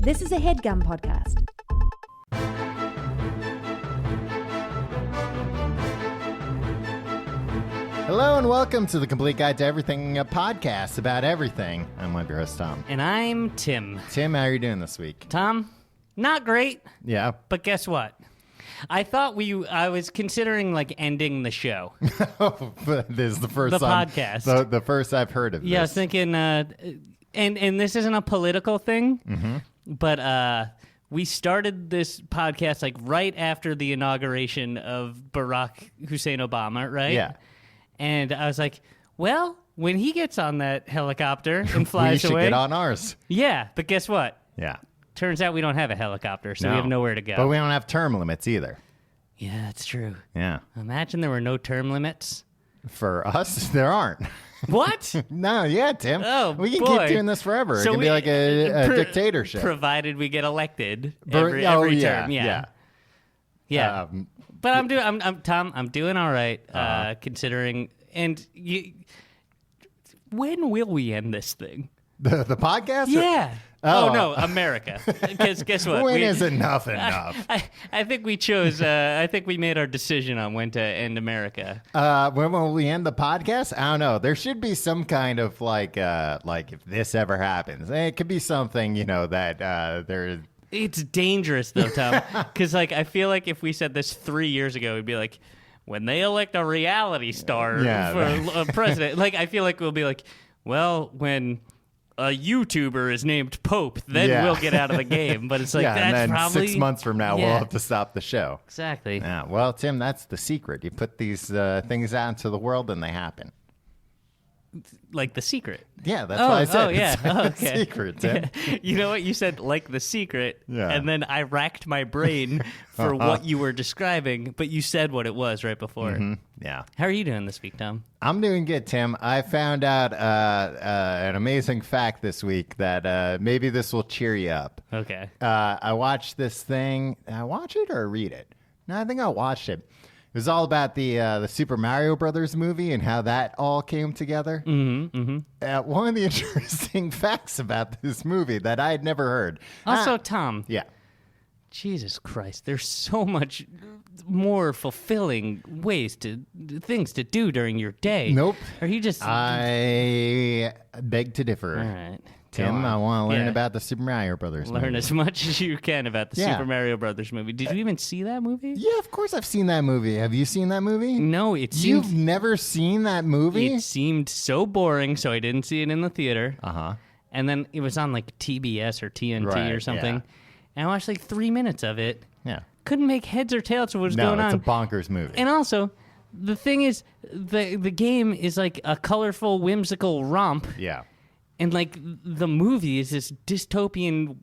This is a HeadGum podcast. Hello and welcome to the Complete Guide to Everything, a podcast about everything. I'm one of your hosts, Tom. And I'm Tim. Tim, how are you doing this week? Tom, not great, Yeah. but guess what? I was considering ending the show. This is the first The time, podcast. The first I've heard of this. Yeah, I was thinking, and this isn't a political thing, but we started this podcast right after the inauguration of Barack Hussein Obama, right? Yeah. And I was like, well, when he gets on that helicopter and flies we should away. get on ours. Yeah, but guess what? Yeah. Turns out we don't have a helicopter, so we have nowhere to go. But we don't have term limits either. Yeah, that's true. Yeah. Imagine there were no term limits. For us, there aren't. What? No, yeah, Tim. Oh, we can boy. keep doing this forever. So it can be like a dictatorship. Provided we get elected Bur- every oh, yeah, term. Yeah. yeah. But I'm doing all right, considering. And when will we end this thing? The podcast? Yeah. Oh. Oh, no, America. Because guess what? When is enough? I think we chose. I think we made our decision on when to end America. When will we end the podcast? I don't know. There should be some kind of like if this ever happens, it could be something that there. It's dangerous though, Tom, because I feel like if we said this 3 years ago, it'd be like when they elect a reality star for a president. I feel like we'll be like, well, when a YouTuber is named Pope, then we'll get out of the game. But it's that's and then probably 6 months from now we'll have to stop the show. Exactly. Yeah. Well, Tim, that's the secret. You put these things out into the world and they happen. Like The Secret. Yeah, that's why I said yeah. it's the secret, Tim. You know what? You said like The Secret, Yeah. and then I racked my brain for what you were describing, but you said what it was right before. Yeah. How are you doing this week, Tom? I'm doing good, Tim. I found out an amazing fact this week that maybe this will cheer you up. Okay. I watched this thing. Did I watch it or read it? No, I think I watched it. It was all about the Super Mario Brothers movie and how that all came together. One of the interesting facts about this movie that I had never heard. Also, Tom. Yeah. Jesus Christ, there's so much more fulfilling things to do during your day. Nope. Are you just... I beg to differ. All right. Tim, I want to learn about the Super Mario Brothers movie. Learn as much as you can about the Super Mario Brothers movie. Did you even see that movie? Yeah, of course I've seen that movie. Have you seen that movie? No, You've never seen that movie? It seemed so boring, so I didn't see it in the theater. Uh-huh. And then it was on TBS or TNT or something. Yeah. And I watched 3 minutes of it. Yeah. Couldn't make heads or tails of what was going on. No, it's a bonkers movie. And also, the thing is, the game is a colorful, whimsical romp. Yeah. And the movie is this dystopian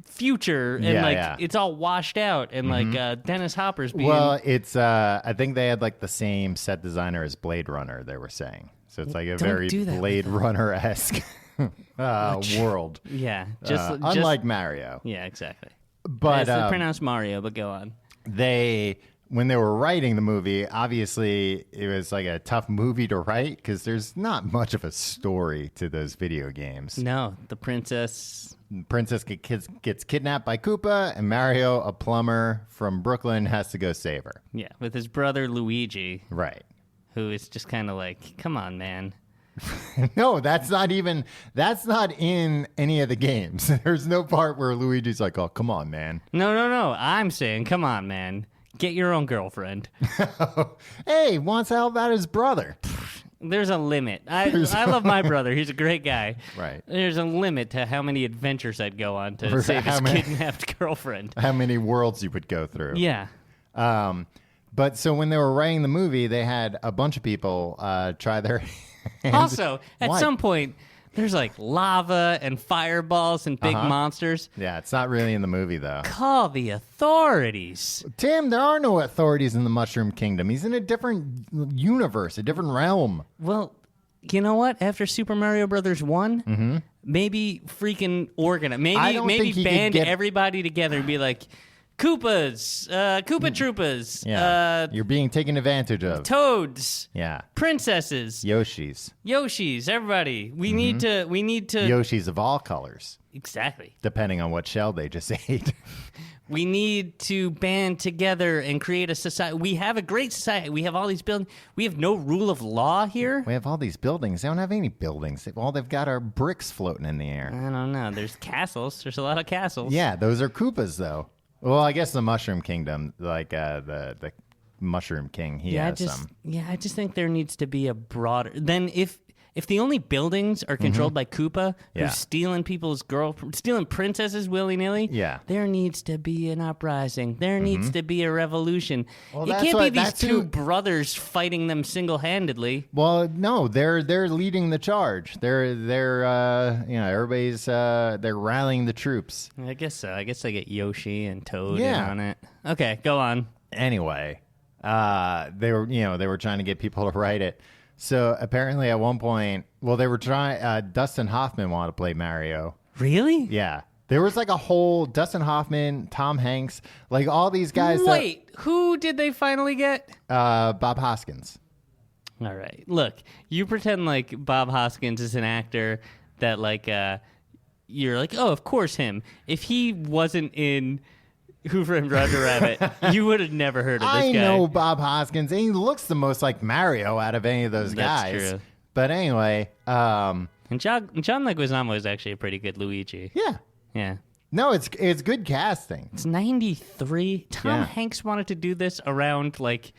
future, and it's all washed out, and Dennis Hopper's being. Well, it's I think they had the same set designer as Blade Runner. They were saying so. It's a very Blade Runner-esque world. Yeah, unlike Mario. Yeah, exactly. But it's pronounced Mario. But go on. When they were writing the movie, obviously it was a tough movie to write because there's not much of a story to those video games. No, the princess gets kidnapped by Koopa, and Mario, a plumber from Brooklyn, has to go save her. Yeah, with his brother Luigi. Right. Who is just kind of come on, man. No, that's not in any of the games. There's no part where Luigi's oh, come on, man. No. I'm saying, come on, man. Get your own girlfriend. Hey, wants to help out his brother. There's a limit. I love my brother. He's a great guy. Right. There's a limit to how many adventures I'd go on to save his kidnapped girlfriend. How many worlds you would go through. Yeah. But so when they were writing the movie, they had a bunch of people try their hands. Also, at some point, there's lava and fireballs and big monsters. Yeah, it's not really in the movie, though. Call the authorities. Tim, there are no authorities in the Mushroom Kingdom. He's in a different universe, a different realm. Well, you know what? After Super Mario Brothers 1, maybe freaking organize. Maybe band everybody together and be Koopas, Koopa Troopas, Yeah. You're being taken advantage of. Toads, Yeah. princesses, Yoshis, everybody. We need to Yoshis of all colors, exactly. depending on what shell they just ate. We need to band together and create a society. We have a great society. We have all these buildings. We have no rule of law here. We have all these buildings. They don't have any buildings. All they've got are bricks floating in the air. I don't know. There's castles. There's a lot of castles. Yeah, those are Koopas, though. Well, I guess the Mushroom Kingdom, like the Mushroom King, he has some. Yeah, I just think there needs to be a broader. Then if the only buildings are controlled by Koopa, who's stealing people's stealing princesses willy-nilly, there needs to be an uprising. There needs to be a revolution. Well, it can't be these two brothers fighting them single-handedly. Well, no, they're leading the charge. They're everybody's they're rallying the troops. I guess so. I guess they get Yoshi and Toad in on it. Okay, go on. Anyway, they were trying to get people to write it. So apparently at one point, they were trying, Dustin Hoffman wanted to play Mario. Really? Yeah. There was like a whole Dustin Hoffman, Tom Hanks, like all these guys. Wait, who did they finally get? Bob Hoskins. All right. Look, you pretend like Bob Hoskins is an actor that like, you're like, oh, of course him. If he wasn't in Who Framed Roger Rabbit, you would have never heard of this guy. I know Bob Hoskins, and he looks the most like Mario out of any of those guys. That's true. But anyway, and John Leguizamo is actually a pretty good Luigi. Yeah. Yeah. No, it's good casting. It's 93. Tom Hanks wanted to do this around like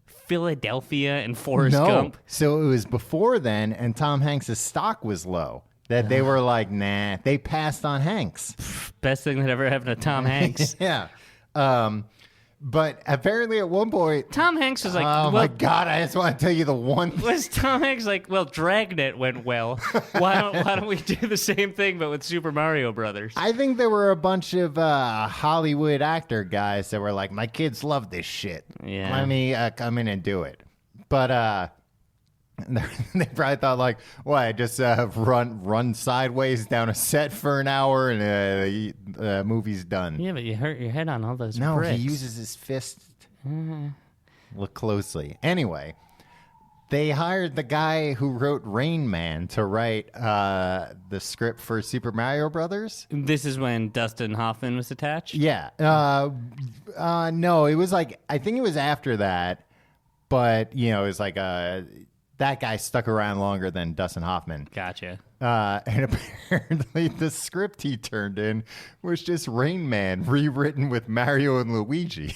Philadelphia and Forrest Gump. So it was before then, and Tom Hanks' stock was low. That they were like, nah, they passed on Hanks. Best thing that ever happened to Tom Hanks. Yeah. But apparently at one point, Tom Hanks was like, oh my God, I just want to tell you the one thing. Was Tom Hanks like, well, Dragnet went well. Why don't we do the same thing but with Super Mario Brothers? I think there were a bunch of Hollywood actor guys that were like, my kids love this shit. Yeah. Let me come in and do it. But they probably thought like, well, I just run sideways down a set for an hour and the movie's done. Yeah, but you hurt your head on all those No, bricks. he uses his fist. Look closely. Anyway, they hired the guy who wrote Rain Man to write the script for Super Mario Brothers. This is when Dustin Hoffman was attached? Yeah. No, it was like, I think it was after that. But, it was like that guy stuck around longer than Dustin Hoffman. Gotcha. And apparently the script he turned in was just Rain Man rewritten with Mario and Luigi.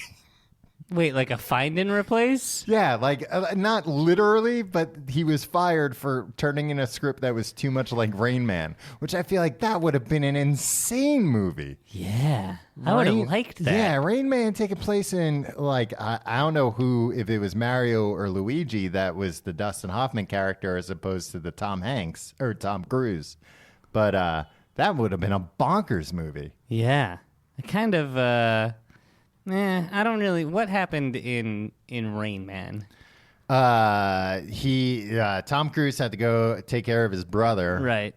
Wait, like a find and replace? Yeah, like not literally, but he was fired for turning in a script that was too much like Rain Man, which I feel like that would have been an insane movie. Yeah, I would have liked that. Yeah, Rain Man taking place in like I don't know if it was Mario or Luigi that was the Dustin Hoffman character as opposed to the Tom Hanks or Tom Cruise, but that would have been a bonkers movie. Yeah, I kind of. I don't really. What happened in Rain Man? Tom Cruise had to go take care of his brother, right?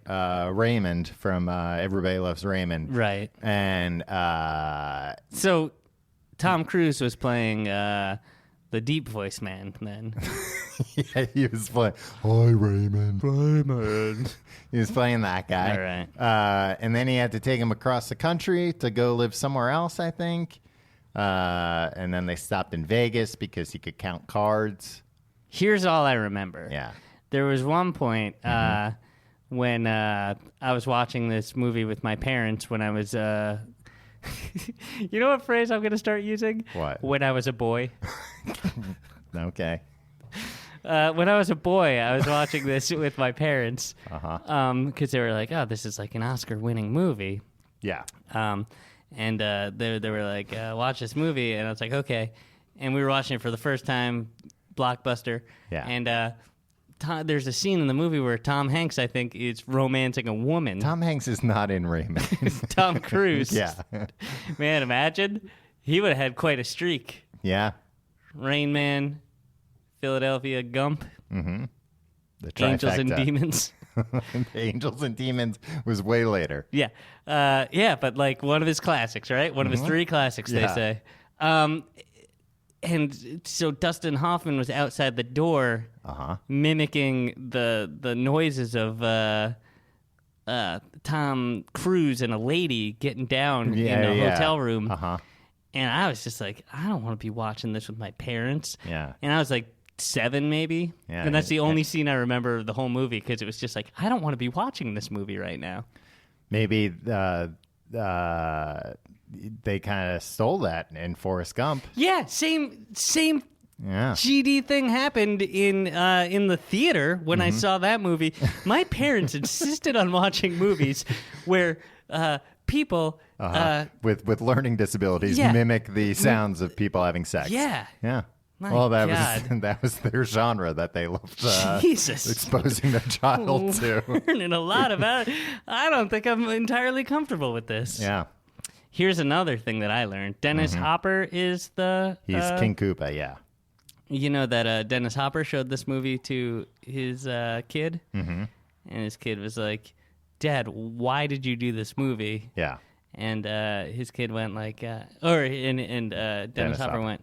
Raymond from Everybody Loves Raymond, right? And so Tom Cruise was playing the deep voice man then. Yeah, he was playing. Hi, Raymond. Raymond. He was playing that guy. All right. And then he had to take him across the country to go live somewhere else, I think. And then they stopped in Vegas because he could count cards. Here's all I remember. Yeah. There was one point when I was watching this movie with my parents when I was... you know what phrase I'm going to start using? What? When I was a boy. Okay. When I was a boy, I was watching this with my parents. Because they were like, oh, this is like an Oscar-winning movie. Yeah. And they were like, watch this movie. And I was like, okay. And we were watching it for the first time, blockbuster. Yeah. And there's a scene in the movie where Tom Hanks, I think, is romancing a woman. Tom Hanks is not in Raymond. Tom Cruise. Yeah. Man, imagine. He would have had quite a streak. Yeah. Rain Man, Philadelphia Gump, Mm-hmm. The Angels and trifecta. Demons. Angels and Demons was way later. Yeah. But like one of his classics, right? One of his 3 classics, they say. And so Dustin Hoffman was outside the door mimicking the noises of Tom Cruise and a lady getting down in a hotel room. And I was just like, I don't want to be watching this with my parents. Yeah. And I was like 7 maybe. Yeah, and that's the only scene I remember of the whole movie because it was just like, I don't want to be watching this movie right now. Maybe they kind of stole that in Forrest Gump. Yeah, same GD thing happened in the theater when I saw that movie. My parents insisted on watching movies where people with learning disabilities mimic the sounds of people having sex. Yeah. My that was their genre that they loved exposing their child to. Learning a lot about it. I don't think I'm entirely comfortable with this. Yeah. Here's another thing that I learned. Dennis Hopper is He's King Koopa, yeah. You know that Dennis Hopper showed this movie to his kid? And his kid was like, Dad, why did you do this movie? Yeah. And his kid went like, Dennis Hopper went,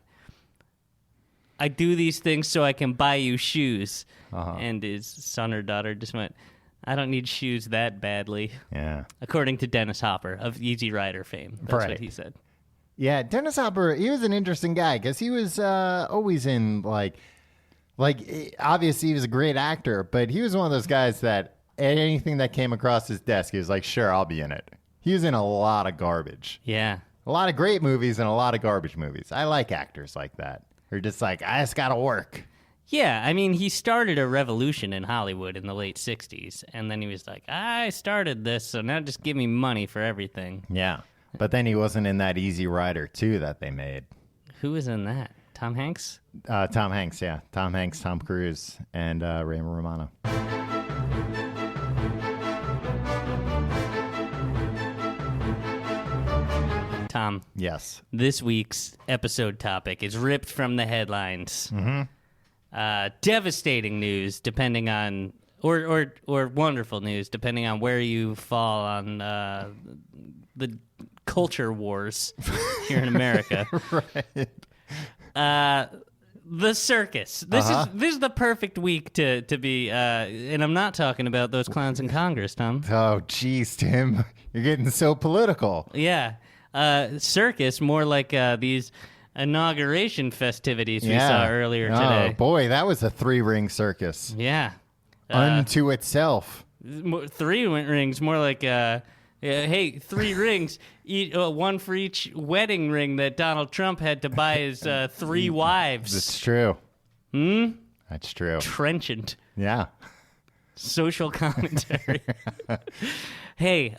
I do these things so I can buy you shoes. And his son or daughter just went, I don't need shoes that badly. Yeah. According to Dennis Hopper of Easy Rider fame. That's what he said. Yeah, Dennis Hopper, he was an interesting guy because he was always in like obviously he was a great actor, but he was one of those guys that anything that came across his desk, he was like, sure, I'll be in it. He was in a lot of garbage. Yeah. A lot of great movies and a lot of garbage movies. I like actors like that. They're just like, I just got to work. Yeah, I mean, he started a revolution in Hollywood in the late 60s, and then he was like, I started this, so now just give me money for everything. Yeah, but then he wasn't in that Easy Rider 2 that they made. Who was in that? Tom Hanks? Tom Hanks, yeah. Tom Hanks, Tom Cruise, and Ray Romano. Tom. Yes. This week's episode topic is ripped from the headlines. Devastating news, depending on, or wonderful news, depending on where you fall on the culture wars here in America. Right. The circus. This is the perfect week to be, and I'm not talking about those clowns in Congress, Tom. Oh, geez, Tim, you're getting so political. Yeah. Circus, more like these inauguration festivities we saw earlier today. Oh, boy, that was a 3-ring circus. Yeah. Unto itself. 3 rings, more like, hey, 3 rings, one for each wedding ring that Donald Trump had to buy his 3 wives. That's true. That's true. Trenchant. Yeah. Social commentary. Hey,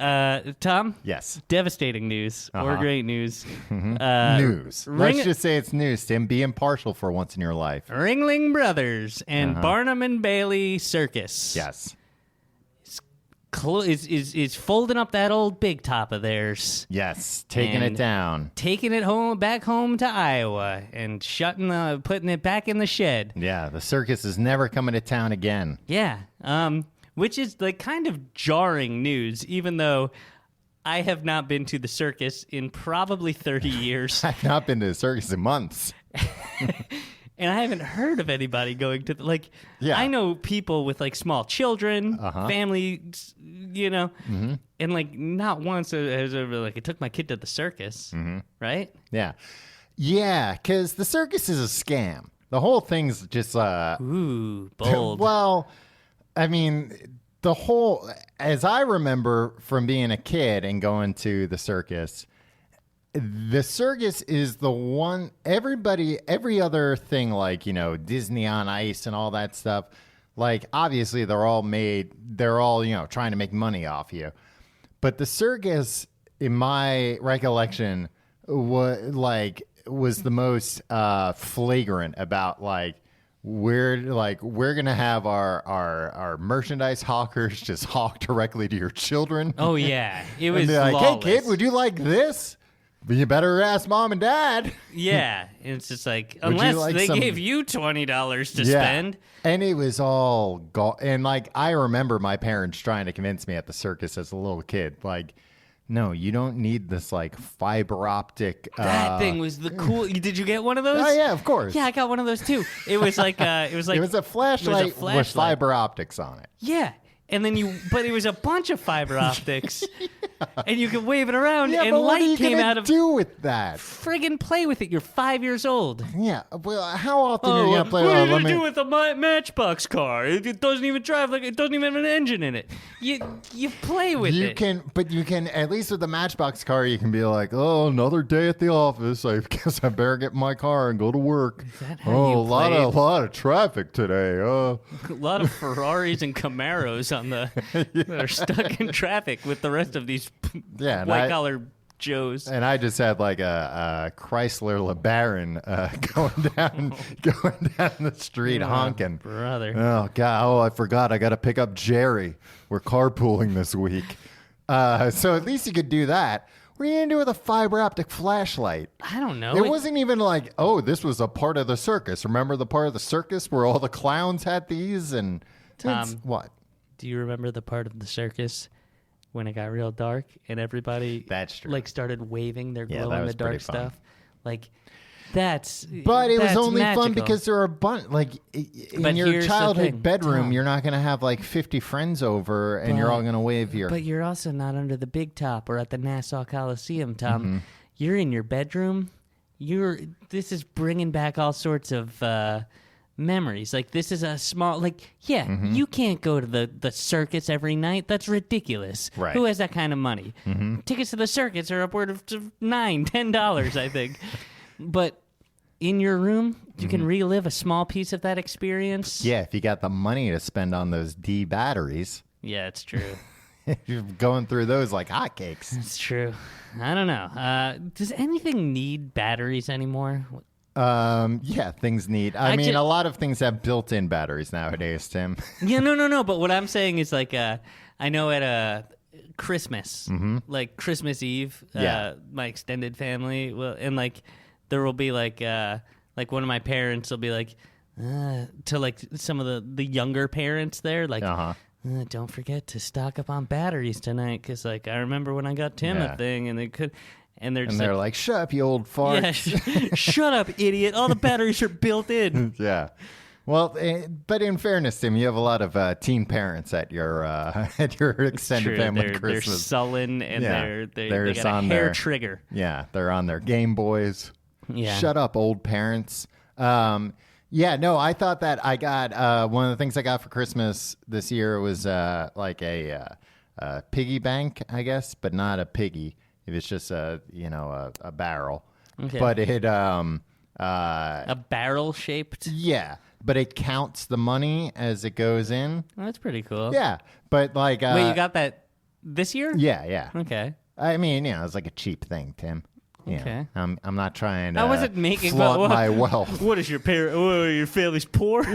Tom? Yes. Devastating news or great news. News. Let's just say it's news, Tim. Be impartial for once in your life. Ringling Brothers and Barnum and Bailey Circus. Yes. Is folding up that old big top of theirs. Yes, taking it down. Taking it back home to Iowa and putting it back in the shed. Yeah, the circus is never coming to town again. Yeah. Which is like kind of jarring news, even though I have not been to the circus in probably 30 years. I've not been to the circus in months. And I haven't heard of anybody going to I know people with like small children, families, and like not once has ever like I took my kid to the circus, right? Yeah, because the circus is a scam. The whole thing's just ooh, bold. Well, I mean, as I remember from being a kid and going to the circus is the one, every other thing like, Disney on Ice and all that stuff, like obviously they're all trying to make money off you. But the circus, in my recollection, was the most flagrant about we're going to have our merchandise hawkers just hawk directly to your children. Oh, yeah. It was like, flawless. hey, kid, would you like this? But you better ask mom and dad. Yeah, and it's just like, Would you unless like they some- gave you $20 to spend. And it was all and like I remember my parents trying to convince me at the circus as a little kid, like, no, you don't need this like fiber optic. That thing was the cool. Did you get one of those? Oh yeah, of course. Yeah, I got one of those too. It was like it was a flashlight with fiber optics on it. Yeah. And then but it was a bunch of fiber optics, and you could wave it around, Yeah, and but what are light you came gonna out of. do with that? Friggin' play with it. You're 5 years old. Yeah. Well, how often are you gonna play? What are you gonna do with a Matchbox car? It doesn't even drive it doesn't even have an engine in it. You play with it. But you can at least with the Matchbox car, you can be like, oh, another day at the office. I guess I better get in my car and go to work. Is that how Oh, you a lot of traffic today. A lot of Ferraris and Camaros on the that are stuck in traffic with the rest of these white collar Joes. And I just had like a Chrysler LeBaron going down the street honking. Brother. Oh God! Oh, I forgot. I got to pick up Jerry. We're carpooling this week. So at least you could do that. What are you gonna do with a fiber optic flashlight? I don't know. It wasn't even like, oh, this was a part of the circus. Remember the part of the circus where all the clowns had these and Tom, what? Do you remember the part of the circus when it got real dark and everybody That's true. like started waving their Yeah, glow that in the was dark pretty fun. stuff? Like that's But it was that's only magical. fun because there are a bunch. Like in But your here's the childhood thing, bedroom, Tom. you're not gonna have like 50 friends over and you're all gonna wave your. But you're also not under the big top or at the Nassau Coliseum, Tom. Mm-hmm. You're in your bedroom. This is bringing back all sorts of memories. Like this is a small. Like you can't go to the circus every night. That's ridiculous. Right. Who has that kind of money? Tickets to the circus are upward of $9-10, I think. But in your room, you can relive a small piece of that experience. Yeah, if you got the money to spend on those D batteries, Yeah, it's true. you're going through those like hotcakes. It's true. I don't know. Does anything need batteries anymore? Yeah, things need. I mean, ju- a lot of things have built-in batteries nowadays, Tim. Yeah, no. But what I'm saying is like, I know at Christmas, like Christmas Eve, Yeah. my extended family will, and like there will be like one of my parents will be like, to like some of the younger parents there, like. Don't forget to stock up on batteries tonight, because like I remember when I got Tim a thing, and they're just like, shut up, you old fart. yeah, shut up, idiot! All the batteries are built in. Yeah. Well, but in fairness, Tim, you have a lot of teen parents at your extended True. family They're Christmas. sullen and Yeah. they They're got a on hair their- trigger. Yeah, they're on their Game Boys. Yeah. Shut up, old parents. Yeah, no, I thought that I got one of the things I got for Christmas this year was like a piggy bank, I guess, but not a piggy. It was just a barrel. Okay. But it A barrel shaped. yeah, but it counts the money as it goes in. Oh, that's pretty cool. Yeah, but like Wait, you got that this year? yeah. Okay. I mean, it's like a cheap thing, Tim. You know, Okay. I'm not trying to I wasn't making flaunt my wealth. What is your parent? Your family's poor?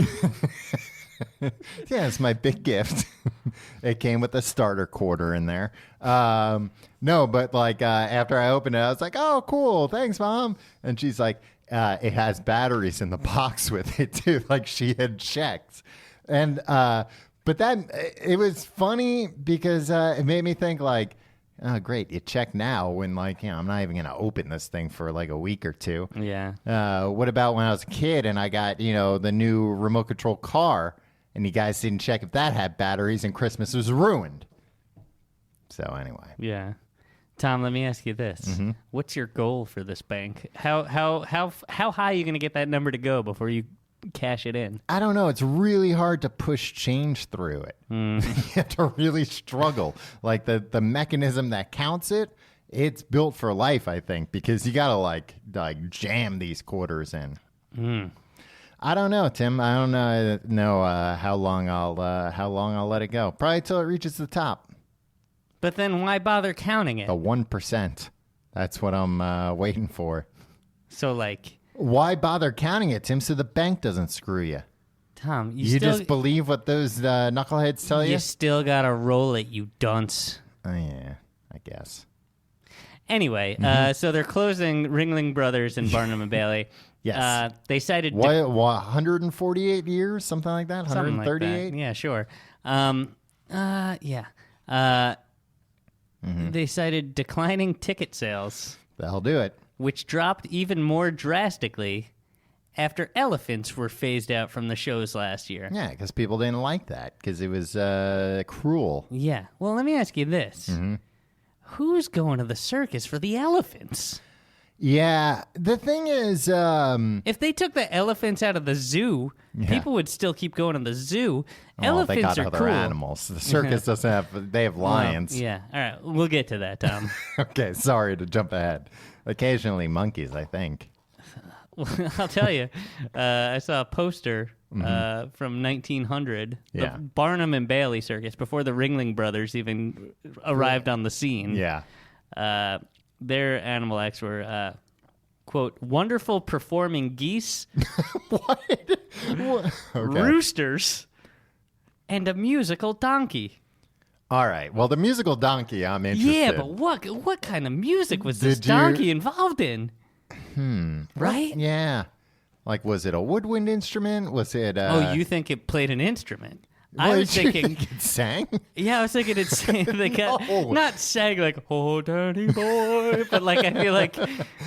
Yeah, it's my big gift. It came with a starter quarter in there. No, but like after I opened it, I was like, "Oh, cool, thanks, Mom." And she's like, "It has batteries in the box with it too." Like she had checked, and but it was funny because it made me think like, "Oh, great, you check now." When like I'm not even gonna open this thing for like a week or two. Yeah. What about when I was a kid and I got, the new remote control car and you guys didn't check if that had batteries and Christmas was ruined? So anyway. Yeah. Tom, let me ask you this. Mm-hmm. What's your goal for this bank? How high are you going to get that number to go before you cash it in? I don't know. It's really hard to push change through it. You have to really struggle. Like the mechanism that counts it, it's built for life, I think, because you got to like jam these quarters in. I don't know, Tim. I don't know how long I'll let it go. Probably till it reaches the top. But then why bother counting it? The 1%. That's what I'm waiting for. So like, Why bother counting it, Tim, so the bank doesn't screw you? Tom, You just believe what those knuckleheads tell you? you still got to roll it, you dunce. Oh, yeah, I guess. Anyway, so they're closing Ringling Brothers and Barnum and Bailey. Yes. They cited... What, 148 years? Something like that? 138? Yeah, sure. They cited declining ticket sales, That'll do it. which dropped even more drastically after elephants were phased out from the shows last year. Yeah, because people didn't like that because it was cruel. Yeah. Well, let me ask you this. Who's going to the circus for the elephants? Yeah, the thing is... If they took the elephants out of the zoo, people would still keep going to the zoo. Elephants they got are other cool. animals. The circus doesn't have... They have lions. Well, yeah. All right. We'll get to that, Tom. Okay, sorry to jump ahead. Occasionally monkeys, I think. I'll tell you. I saw a poster from 1900, the Barnum and Bailey Circus, before the Ringling Brothers even arrived on the scene. Yeah. Their animal acts were, quote, wonderful performing geese, What? Okay. roosters, and a musical donkey. All right. Well, the musical donkey, I'm interested. Yeah, but what kind of music was this Did you- donkey involved in? Right? Yeah. Like, was it a woodwind instrument? Was it... Oh, you think it played an instrument? I what was did you thinking... think it sang? Yeah, I was thinking it's they got No. not sang like "Oh, Danny Boy," but like I feel like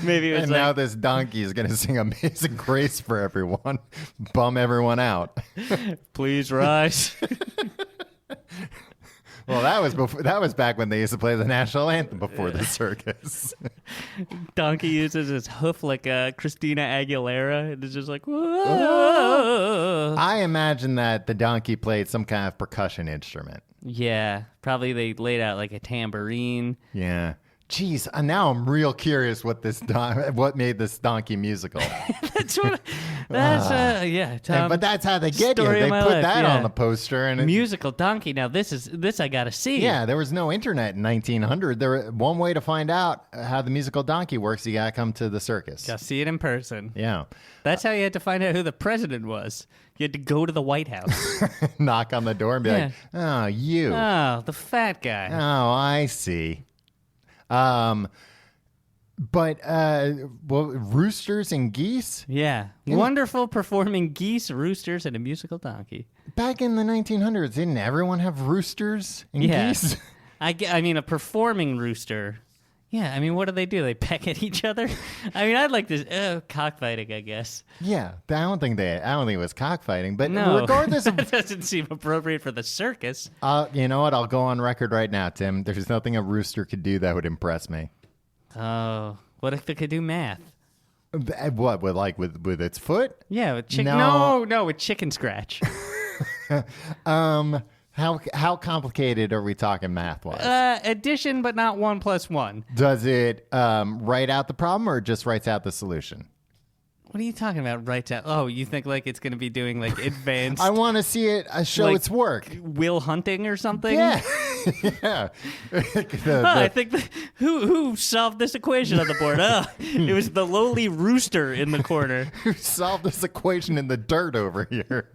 maybe it was And like now this donkey is going to sing Amazing Grace for everyone. Bum everyone out. "Please rise." Well, that was before. That was back when they used to play the national anthem before the circus. Donkey uses his hoof like Christina Aguilera, and it's just like whoa. I imagine that the donkey played some kind of percussion instrument. Yeah, probably they laid out like a tambourine. Yeah. Jeez, now I'm real curious what what made this donkey musical. That's what. That's yeah. Tom, But that's how they get you. story of They my put life, that yeah. on the poster, and musical donkey. Now this I gotta see. yeah, there was no internet in 1900. One way to find out how the musical donkey works, you gotta come to the circus. gotta see it in person. Yeah, That's how you had to find out who the president was. You had to go to the White House. knock on the door and be like, "Oh, you. Oh, the fat guy. Oh, I see." But well, roosters and geese Yeah. Wonderful performing geese, roosters, and a musical donkey. back in the 1900s. Didn't everyone have roosters and Yeah. geese? I mean, a performing rooster. Yeah, I mean, what do? They peck at each other? I mean, I'd like this cockfighting, I guess. Yeah, I don't think it was cockfighting. But No. regardless of that doesn't seem appropriate for the circus. you know what? I'll go on record right now, Tim. There's nothing a rooster could do that would impress me. Oh, what if they could do math? What with its foot? Yeah, with chicken. No. No, with chicken scratch. How complicated are we talking math wise? Addition, but not 1 + 1. Does it write out the problem or just writes out the solution? What are you talking about? Right out? Oh, you think like it's going to be doing like advanced I want to see it show Like- its work. Will Hunting or something? Yeah, yeah. I think who solved this equation on the board? It was the lowly rooster in the corner. Who solved this equation in the dirt over here?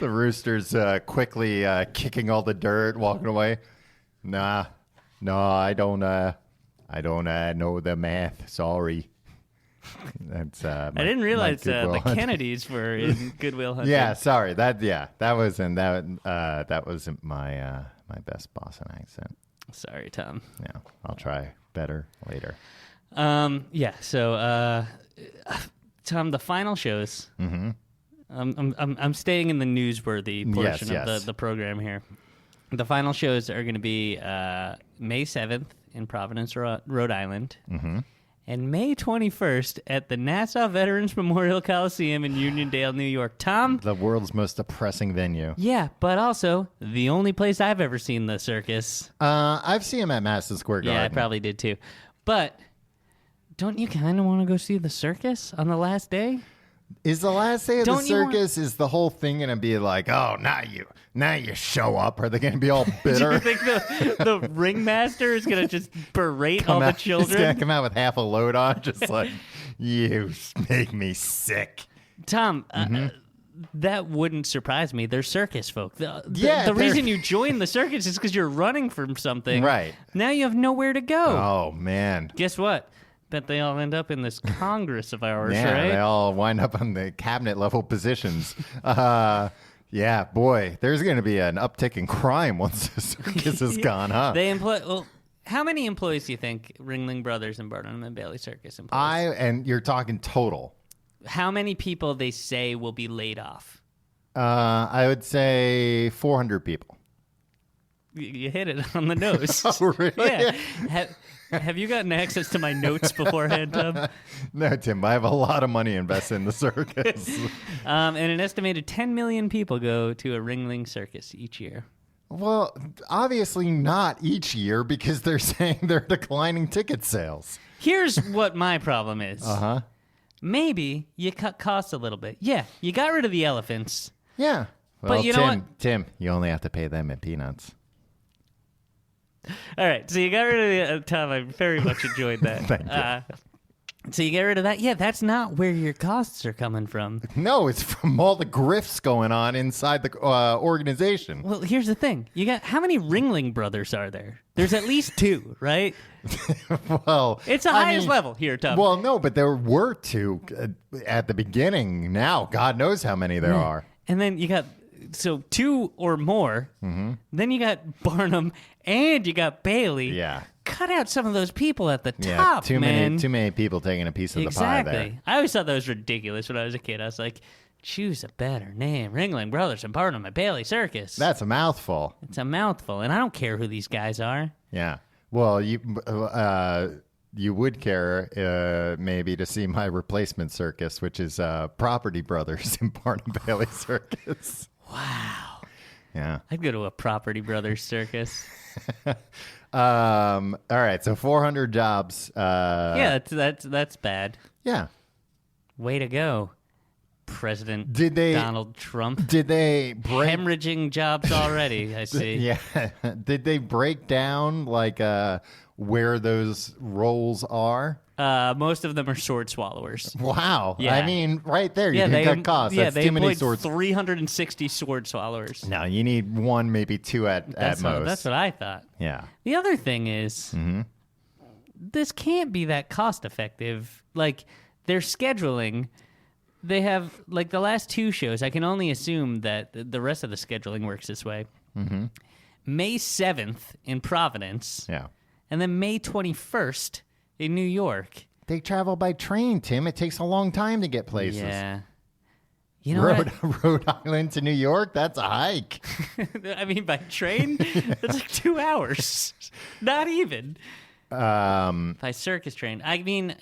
The rooster's quickly kicking all the dirt, walking away. No, I don't know the math. Sorry. That's. I didn't realize Good Will the Hunting. Kennedys were in Good Will Hunting. Yeah, sorry. That wasn't my best Boston accent. Sorry, Tom. Yeah, I'll try better later. Yeah. So, Tom, the final shows. Mm-hmm. I'm staying in the newsworthy portion Yes. of the program here. The final shows are going to be May 7th in Providence, Rhode Island, and May 21st at the Nassau Veterans Memorial Coliseum in Uniondale, New York. Tom? The world's most depressing venue. Yeah, but also the only place I've ever seen the circus. I've seen him at Madison Square Garden. Yeah, I probably did too. But don't you kind of want to go see the circus on the last day? Is the last day of the Don't you want- circus, is the whole thing going to be like, oh, now you show up? Are they going to be all bitter? Do you think the ringmaster is going to just berate all the He's going children? to come out with half a load on, just like, you make me sick. Tom, that wouldn't surprise me. They're circus folk. The reason you join the circus is because you're running from something. Right. Now you have nowhere to go. Oh, man. Guess what? Bet they all end up in this Congress of ours, Yeah, right? they all wind up on the cabinet level positions. Yeah, boy, there's going to be an uptick in crime once the circus is gone, huh? They employ. Well, how many employees do you think Ringling Brothers and Barnum and Bailey Circus employs? And you're talking total. How many people they say will be laid off? I would say 400 people. You hit it on the nose. Oh, really? Yeah. Have you gotten access to my notes beforehand, Tom? No, Tim, I have a lot of money invested in the circus. And an estimated 10 million people go to a Ringling Circus each year. Well, obviously not each year because they're saying they're declining ticket sales. Here's what my problem is. Uh-huh. Maybe you cut costs a little bit. Yeah, you got rid of the elephants. Yeah. Well, But you know what? Tim, you only have to pay them in peanuts. All right, so you got rid of the Tom. I very much enjoyed that. Thank you. So you get rid of that. Yeah, that's not where your costs are coming from. No, it's from all the grifts going on inside the organization. Well, here's the thing. You got how many Ringling Brothers are there? There's at least 2, right? Well, It's the highest level here, Tom. Well, no, but there were 2 at the beginning. Now, God knows how many there are. And then you got 2 or more. Mm-hmm. Then you got Barnum and you got Bailey. Yeah. Cut out some of those people at the top, too man. Too many people taking a piece of the pie there. Exactly. I always thought that was ridiculous when I was a kid. I was like, choose a better name. Ringling Brothers and Barnum and Bailey Circus. That's a mouthful. It's a mouthful, and I don't care who these guys are. Yeah. Well, you would care maybe to see my replacement circus, which is Property Brothers and Barnum Bailey Circus. Wow. Yeah. I'd go to a Property Brothers circus. All right, so 400 jobs. Yeah, that's bad. Yeah. Way to go, President Donald Trump. Did they break Hemorrhaging jobs already, I see. Yeah. Did they break down like where those roles are? Most of them are sword swallowers. Wow. Yeah. I mean, right there, you can cut costs. Yeah, That's they too many employed swords. 360 sword swallowers. No, you need 1, maybe 2 at most. That's what I thought. Yeah. The other thing is, this can't be that cost effective. Like, their scheduling, they have, like, the last 2 shows, I can only assume that the rest of the scheduling works this way. Mm-hmm. May 7th in Providence. Yeah. And then May 21st in New York. They travel by train, Tim. It takes a long time to get places. Yeah. You know Rhode Island to New York, that's a hike. I mean, by train, it's like 2 hours. Not even. By circus train. I mean,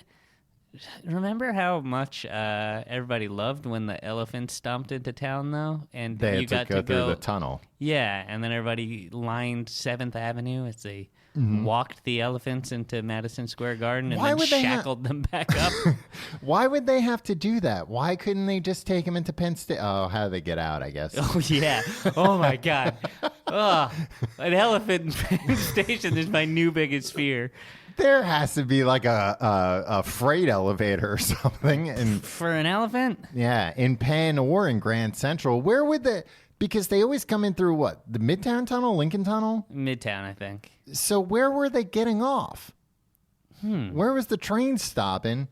remember how much everybody loved when the elephants stomped into town, though? And they you had got to go through the tunnel. Yeah, and then everybody lined 7th Avenue as they walked the elephants into Madison Square Garden and then shackled them back up. Why would they have to do that? Why couldn't they just take them into Penn State? Oh, how do they get out, I guess. Oh, yeah. Oh, my God. Oh, an elephant in Penn Station is my new biggest fear. There has to be like a freight elevator or something. And for an elephant? Yeah, in Penn or in Grand Central. Where would the... Because they always come in through what? The Midtown Tunnel? Lincoln Tunnel? Midtown, I think. So where were they getting off? Where was the train stopping?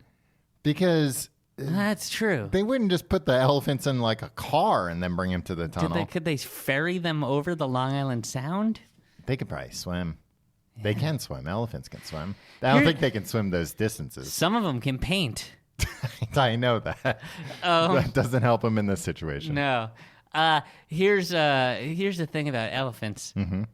Because... That's true. They wouldn't just put the elephants in like a car and then bring them to the tunnel. Could they ferry them over the Long Island Sound? They could probably swim. Yeah. They can swim. Elephants can swim. I don't think they can swim those distances. Some of them can paint. I know that. That doesn't help them in this situation. No. Here's the thing about elephants. Mm-hmm.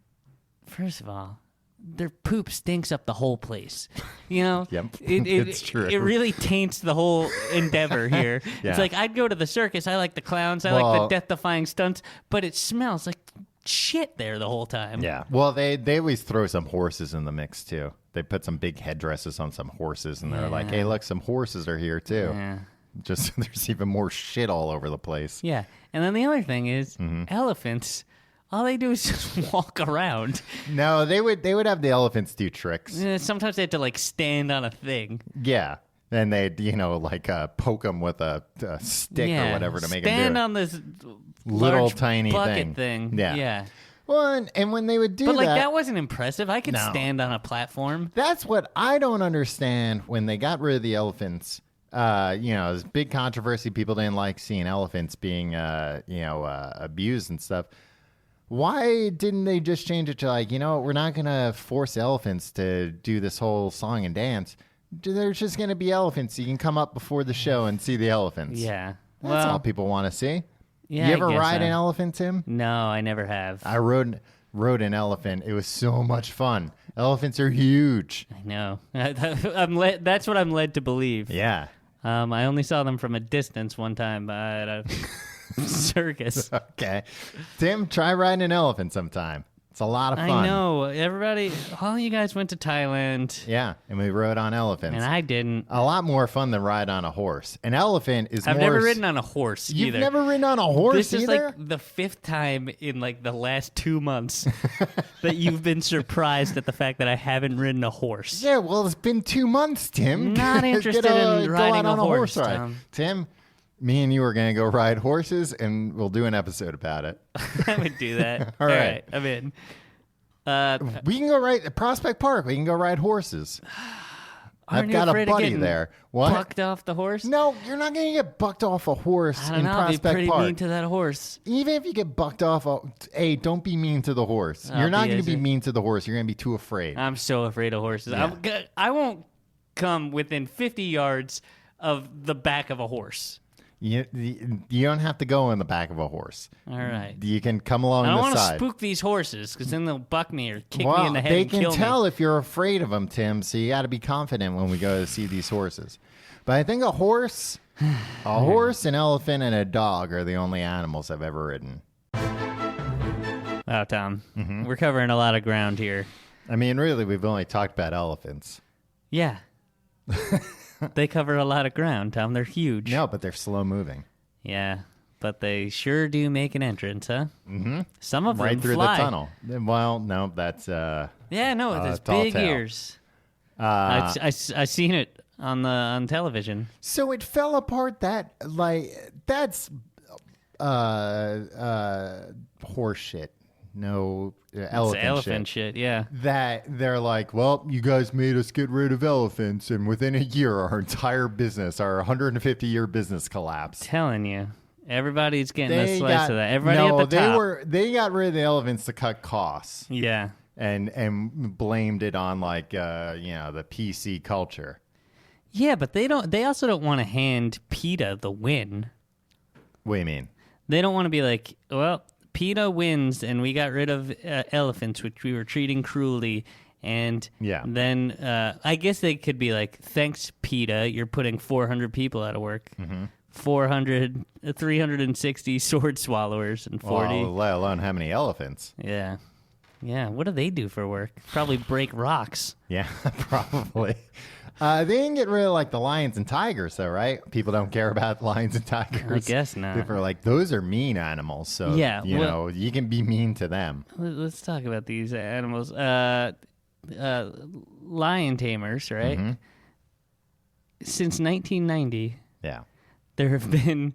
First of all, their poop stinks up the whole place. You know, yep, it's true. It really taints the whole endeavor here. Yeah. It's like I'd go to the circus. I like the clowns. I like the death-defying stunts, but it smells like shit there the whole time. Yeah. Well, they always throw some horses in the mix too. They put some big headdresses on some horses, and they're like, "Hey, look, some horses are here too." Yeah. Just there's even more shit all over the place. Yeah. And then the other thing is elephants. All they do is just walk around. No, they would have the elephants do tricks. Sometimes they have to like stand on a thing. Yeah. And they'd, poke them with a stick or whatever to make them do it. Stand on this little large tiny bucket thing. Yeah. Well, and when they would do that wasn't impressive. I could stand on a platform. That's what I don't understand when they got rid of the elephants. There's big controversy. People didn't like seeing elephants being, abused and stuff. Why didn't they just change it to we're not going to force elephants to do this whole song and dance. There's just going to be elephants. You can come up before the show and see the elephants. Yeah. That's all people want to see. Yeah, you ever ride an elephant, Tim? No, I never have. I rode an elephant. It was so much fun. Elephants are huge. I know. That's what I'm led to believe. Yeah. I only saw them from a distance one time at a circus. Okay. Tim, try riding an elephant sometime. It's a lot of fun. I know. Everybody, all you guys went to Thailand. Yeah, and we rode on elephants. And I didn't. A lot more fun than ride on a horse. An elephant is I've never ridden on a horse either. You've never ridden on a horse either? This either? is the 5th time in the last 2 months that you've been surprised at the fact that I haven't ridden a horse. Yeah, well, it's been 2 months, Tim. Not interested in riding a horse ride. Tim, me and you are going to go ride horses, and we'll do an episode about it. I would do that. All right. I'm in. We can go ride at Prospect Park. We can go ride horses. I've got a buddy there. What? Bucked off the horse? No, you're not going to get bucked off a horse I don't know. Prospect I'll be pretty Park. mean to that horse. Even if you get bucked off, don't be mean to the horse. You're not going to be mean to the horse. You're going to be too afraid. I'm so afraid of horses. Yeah. I won't come within 50 yards of the back of a horse. You don't have to go in the back of a horse. All right. You can come along the side. I don't want to spook these horses because then they'll buck me or kick me in the head and kill me. They can tell if you're afraid of them, Tim, so you got to be confident when we go to see these horses. But I think a horse, an elephant, and a dog are the only animals I've ever ridden. Wow, Tom. Mm-hmm. We're covering a lot of ground here. I mean, really, we've only talked about elephants. Yeah. They cover a lot of ground, Tom. They're huge. No, but they're slow moving. Yeah, but they sure do make an entrance, huh? Mm-hmm. Some of them right through fly. the tunnel. Well, no, that's yeah, no, there's big ears. I seen it on television. So it fell apart. That's horse shit. No, elephant shit. Yeah. That they're like, well, you guys made us get rid of elephants, and within a year, our entire business, our 150-year business collapsed. Telling you, everybody's getting a slice of that. Everybody at the top. They got rid of the elephants to cut costs. Yeah. And blamed it on the PC culture. Yeah, but they also don't want to hand PETA the win. What do you mean? They don't want to be like, well, PETA wins, and we got rid of elephants, which we were treating cruelly. And then I guess they could be like, thanks, PETA, you're putting 400 people out of work. Mm-hmm. 360 sword swallowers and 40. Well, let alone how many elephants. Yeah. Yeah, what do they do for work? Probably break rocks. Yeah, probably. They didn't get rid of the lions and tigers, though, right? People don't care about lions and tigers. I guess not. People are like, those are mean animals, so you can be mean to them. Let's talk about these animals. Lion tamers, right? Mm-hmm. Since 1990, there have been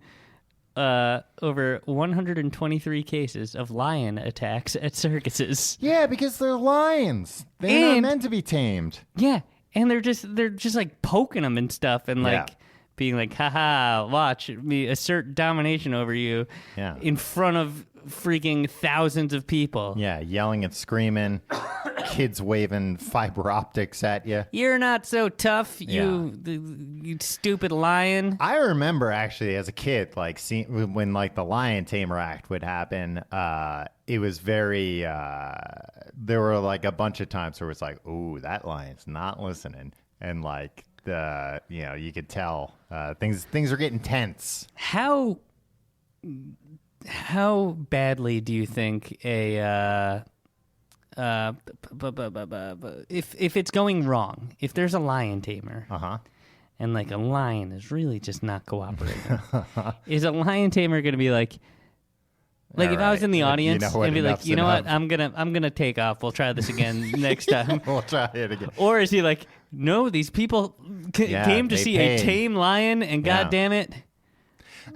over 123 cases of lion attacks at circuses. Yeah, because they're lions. They're not meant to be tamed. Yeah. And they're just poking them and stuff and being like, haha, watch me assert domination over you in front of freaking thousands of people. Yeah, yelling and screaming, kids waving fiber optics at you. You're not so tough, you stupid lion. I remember actually as a kid, seeing when the Lion Tamer Act would happen, it was very, there were a bunch of times where it's like, ooh, that lion's not listening. And you could tell things are getting tense. How badly do you think if it's going wrong, if there's a lion tamer, and a lion is really just not cooperating, is a lion tamer going to be like, Like if I was in the audience and be like, you know what, enough. I'm gonna take off. We'll try this again next time. We'll try it again. Or is he like, no, these people came to see a tame lion, and God damn it.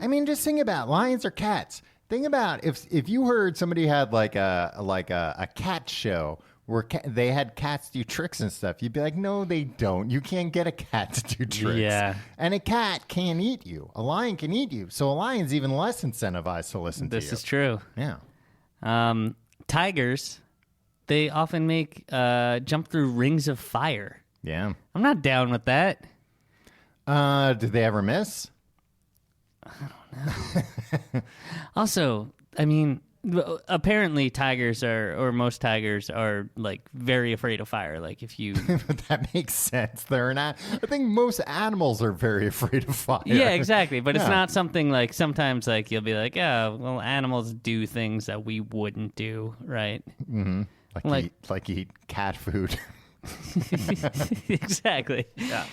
I mean, just think about lions or cats. Think about if you heard somebody had like a cat show where they had cats do tricks and stuff, you'd be like, no, they don't. You can't get a cat to do tricks. Yeah. And a cat can't eat you. A lion can eat you. So a lion's even less incentivized to listen to you. This is true. Yeah. Tigers, they often make jump through rings of fire. Yeah. I'm not down with that. Did they ever miss? I don't know. Also, I mean, apparently tigers or most tigers are like very afraid of fire. Like if you That makes sense. They're not. I think most animals are very afraid of fire. Yeah, exactly. But it's Yeah. not something like sometimes like you'll be like, oh, well, animals do things that we wouldn't do, right? Mm-hmm. Like eat cat food. Exactly. Yeah.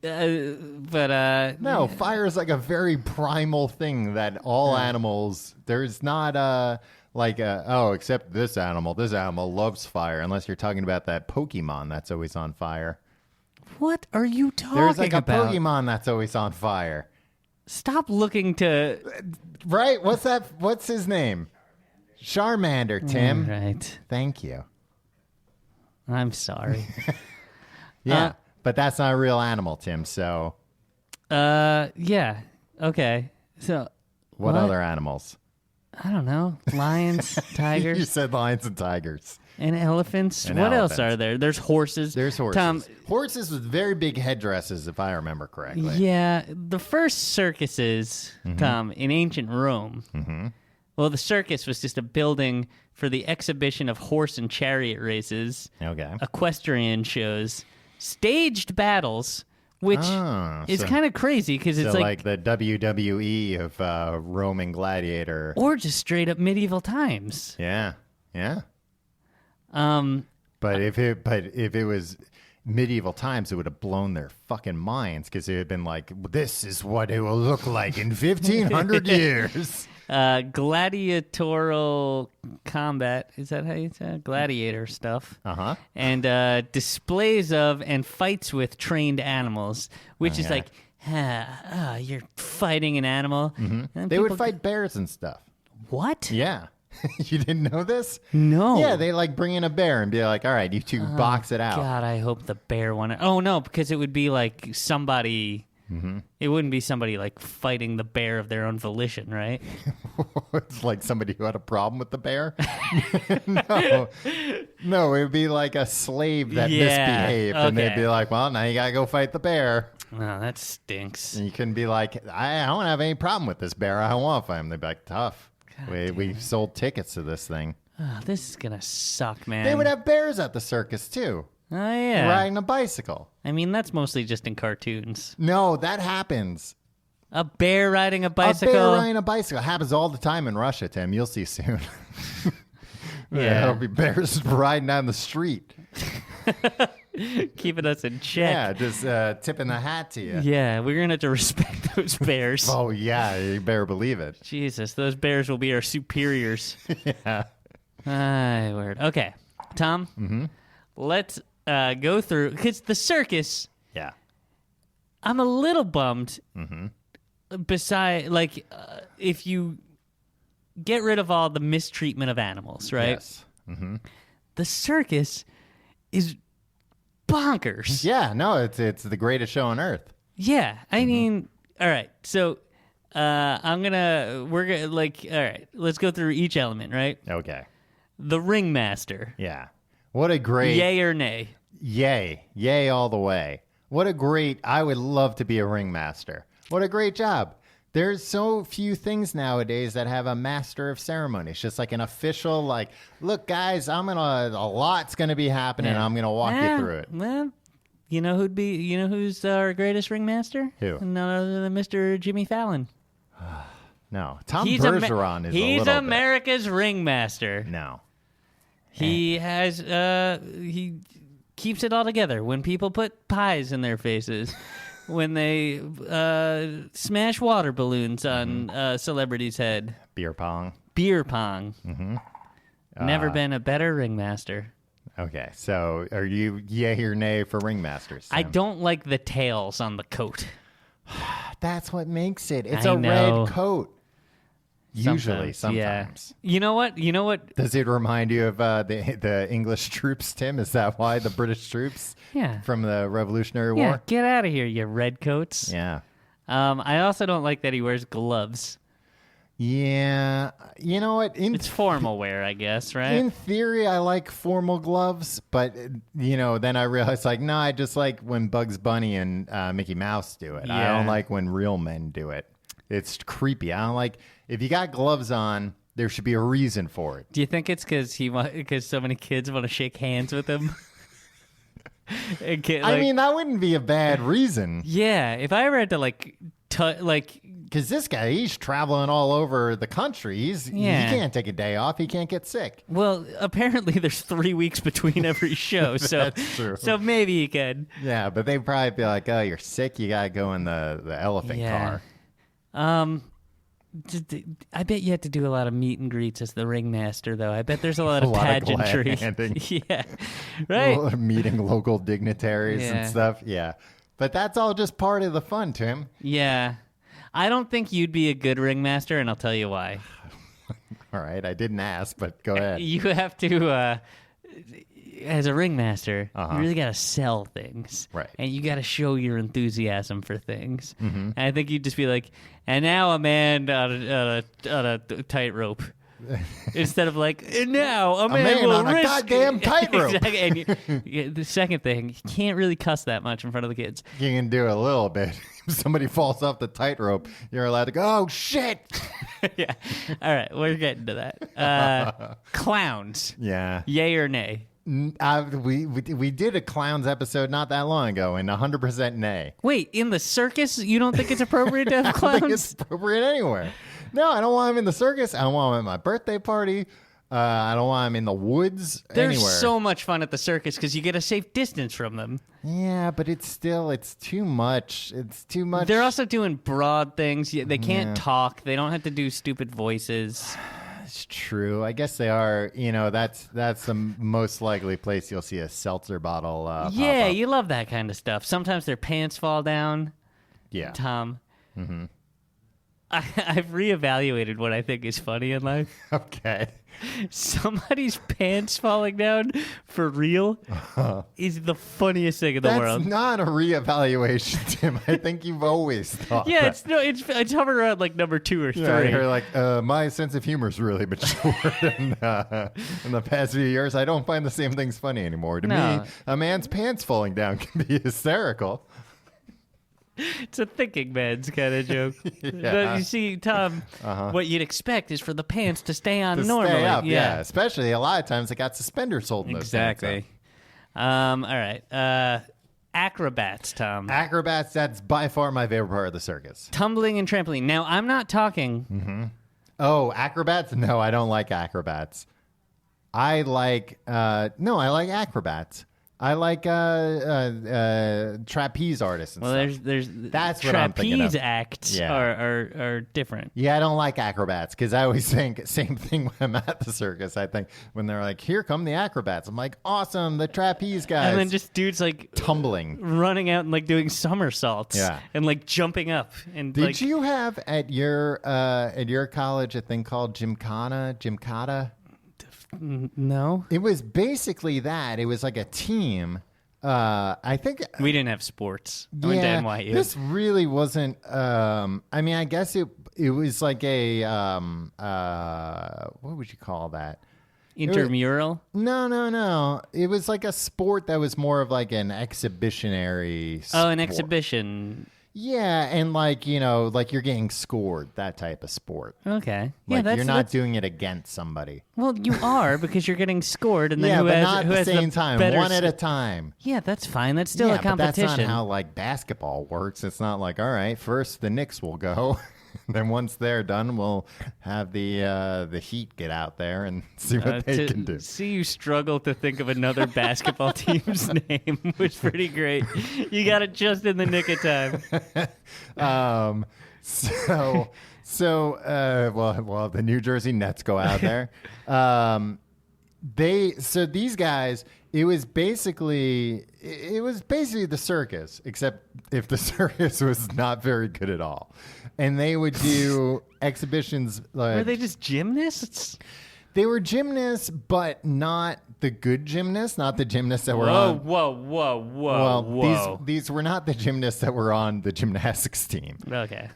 No, fire is like a very primal thing that all animals. There's not except this animal. This animal loves fire. Unless you're talking about that Pokemon that's always on fire. what are you talking There's like about? a Pokemon that's always on fire. Stop looking to. Right? What's that? What's his name? Charmander, Tim. Right. Thank you. I'm sorry. Yeah, but that's not a real animal, Tim. So Yeah. Okay. So. what other animals? I don't know. Lions, You tigers, said lions and tigers. and elephants. And What else elephants. are there? There's horses. There's horses. Tom, Horses with very big headdresses, if I remember correctly. yeah, the first circuses, Tom, in ancient Rome. Mm-hmm. Well, the circus was just a building for the exhibition of horse and chariot races, Okay. equestrian shows, staged battles, which is so- kind of crazy because it's So like, like the WWE of Roman gladiator. or just straight up medieval times. Yeah. Yeah. Um, But if it was medieval times, it would have blown their fucking minds because it had been like, this is what it will look like in 1,500 years. gladiatorial combat, is that how you say it? Gladiator stuff. Uh-huh. And displays of and fights with trained animals, which is like, you're fighting an animal. And They would people- fight bears and stuff. What? Yeah. You didn't know this? No. Yeah, they like bring in a bear and be like, all right, you two box it out. God, I hope the bear won it. Oh, no, because it would be like somebody... It wouldn't be somebody like fighting the bear of their own volition, right? It's like somebody who had a problem with the bear. No, it would be like a slave that misbehaved, and they'd okay. be like, "Well, now you gotta go fight the bear." Oh, that stinks. And you couldn't be like, "I don't have any problem with this bear. I want to fight him." They'd be like, "Tough. We sold tickets to this thing." Oh, this is gonna suck, man. They would have bears at the circus too, Oh yeah. riding a bicycle. I mean, that's mostly just in cartoons. No, that happens. A bear riding a bicycle. A bear riding a bicycle happens all the time in Russia, Tim. You'll see soon. Yeah. There'll be bears riding down the street. Keeping us in check. Yeah, just tipping the hat to you. Yeah, we're gonna have to respect those bears. Oh, yeah, you better believe it. Jesus, those bears will be our superiors. Yeah. Ah, word. Okay, Tom. Let's go through because the circus. Yeah. I'm a little bummed. Beside, like, if you get rid of all the mistreatment of animals, right? Yes. The circus is bonkers. Yeah, no, it's the greatest show on earth. Yeah, I mean, all right. So, we're gonna like, all right. Let's go through each element, right? Okay. The ringmaster. Yeah. What a great... Yay or nay? Yay. Yay all the way. What a great... I would love to be a ringmaster. What a great job. There's so few things nowadays that have a master of ceremonies. Just like an official, like, look, guys, a lot's going to be happening. Yeah. I'm going to walk you through it. Well, you know who's our greatest ringmaster? Who? None other than Mr. Jimmy Fallon. No. Tom He's Bergeron is a He's little America's ringmaster. bit. No. He has he keeps it all together. When people put pies in their faces, when they smash water balloons on celebrities' head. Beer pong. Beer pong. Mm-hmm. Never been a better ringmaster. Okay, so are you yay or nay for ringmasters? Tim? I don't like the tails on the coat. That's what makes it. It's I a know. red coat. Usually, sometimes. Yeah. You know what? Does it remind you of the English troops, Tim? Is that why the British troops? Yeah. From the Revolutionary Yeah, War? get out of here, you red coats. Yeah. I also don't like that he wears gloves. Yeah. You know what? It's formal wear, I guess, right? In theory, I like formal gloves, but, then I realized, no, I just like when Bugs Bunny and Mickey Mouse do it. I don't like when real men do it. It's creepy. I don't like, if you got gloves on, there should be a reason for it. Do you think it's because so many kids want to shake hands with him? I mean, that wouldn't be a bad reason. Yeah, if I ever had to because this guy, he's traveling all over the country. He can't take a day off. He can't get sick. Well, apparently there's 3 weeks between every show, so That's true. So maybe he could. Yeah, but they'd probably be like, "Oh, you're sick. You gotta go in the elephant car." I bet you have to do a lot of meet and greets as the ringmaster, though. I bet there's a lot of glad pageantry. handing. Yeah, right. Meeting local dignitaries and stuff. Yeah, but that's all just part of the fun, Tim. Yeah. I don't think you'd be a good ringmaster, and I'll tell you why. All right, I didn't ask, but go ahead. You have to, as a ringmaster, you really got to sell things. Right. And you got to show your enthusiasm for things. Mm-hmm. And I think you'd just be like, and now a man on a tightrope. Instead of and now a man will on a risk goddamn tightrope. Exactly. And the second thing, you can't really cuss that much in front of the kids. You can do a little bit. If somebody falls off the tightrope, you're allowed to go, "Oh shit!" Yeah. All right, we're getting to that. Clowns. Yeah. Yay or nay? We did a clowns episode not that long ago, and 100% nay. Wait, in the circus, you don't think it's appropriate to have I clowns? don't think it's appropriate anywhere. No, I don't want him in the circus. I don't want him at my birthday party. I don't want him in the woods. They're anywhere. so much fun at the circus because you get a safe distance from them. Yeah, but it's too much. It's too much. They're also doing broad things. They can't talk. They don't have to do stupid voices. It's true. I guess they are. That's the most likely place you'll see a seltzer bottle. Yeah, pop up. you love that kind of stuff. Sometimes their pants fall down. Yeah, Tom. Mm-hmm. I've reevaluated what I think is funny in life. Okay. Somebody's pants falling down for real is the funniest thing in the world. That's not a reevaluation, Tim. I think you've always thought. Yeah, that. it's hovering around number 2 or 3. Yeah, you're like, my sense of humor is really matured in the past few years. I don't find the same things funny anymore. To me, a man's pants falling down can be hysterical. It's a thinking man's kind of joke. Yeah. You see, Tom, what you'd expect is for the pants to stay on To normally. stay up, yeah. Especially a lot of times they got suspenders holding those pants exactly. All right. Acrobats, Tom. Acrobats, that's by far my favorite part of the circus. Tumbling and trampoline. Now, I'm not talking... Mm-hmm. Oh, acrobats? No, I don't like acrobats. I like acrobats. I like trapeze artists and stuff. That's what I'm thinking of. Trapeze acts are different. Yeah, I don't like acrobats because I always think same thing when I'm at the circus. I think when they're like, "Here come the acrobats," I'm like, "Awesome, the trapeze guys!" And then just dudes tumbling, running out and doing somersaults, and jumping up. And did you have at your college a thing called gymkhana? No. It was basically that. It was like a team. I think we didn't have sports. I went to NYU. This really wasn't. I mean, I guess it was like a what would you call that? Intramural? No. It was like a sport that was more of like an exhibitionary sport. Oh, an exhibition. Yeah, and you're getting scored, that type of sport. Okay. You're not doing it against somebody. Well, you are because you're getting scored, and then but not at the same time, one at a time. Yeah, that's fine. That's still a competition. But that's not how basketball works. It's not like, all right, first the Knicks will go, Then once they're done, we'll have the Heat get out there and see what they can do. See you struggle to think of another basketball team's name was pretty great. You got it just in the nick of time. Well, the New Jersey Nets go out there. These guys, it was basically the circus, except if the circus was not very good at all. And they would do exhibitions. Were they just gymnasts? They were gymnasts, but not the good gymnasts, not the gymnasts that were on. Whoa. These were not the gymnasts that were on the gymnastics team. Okay.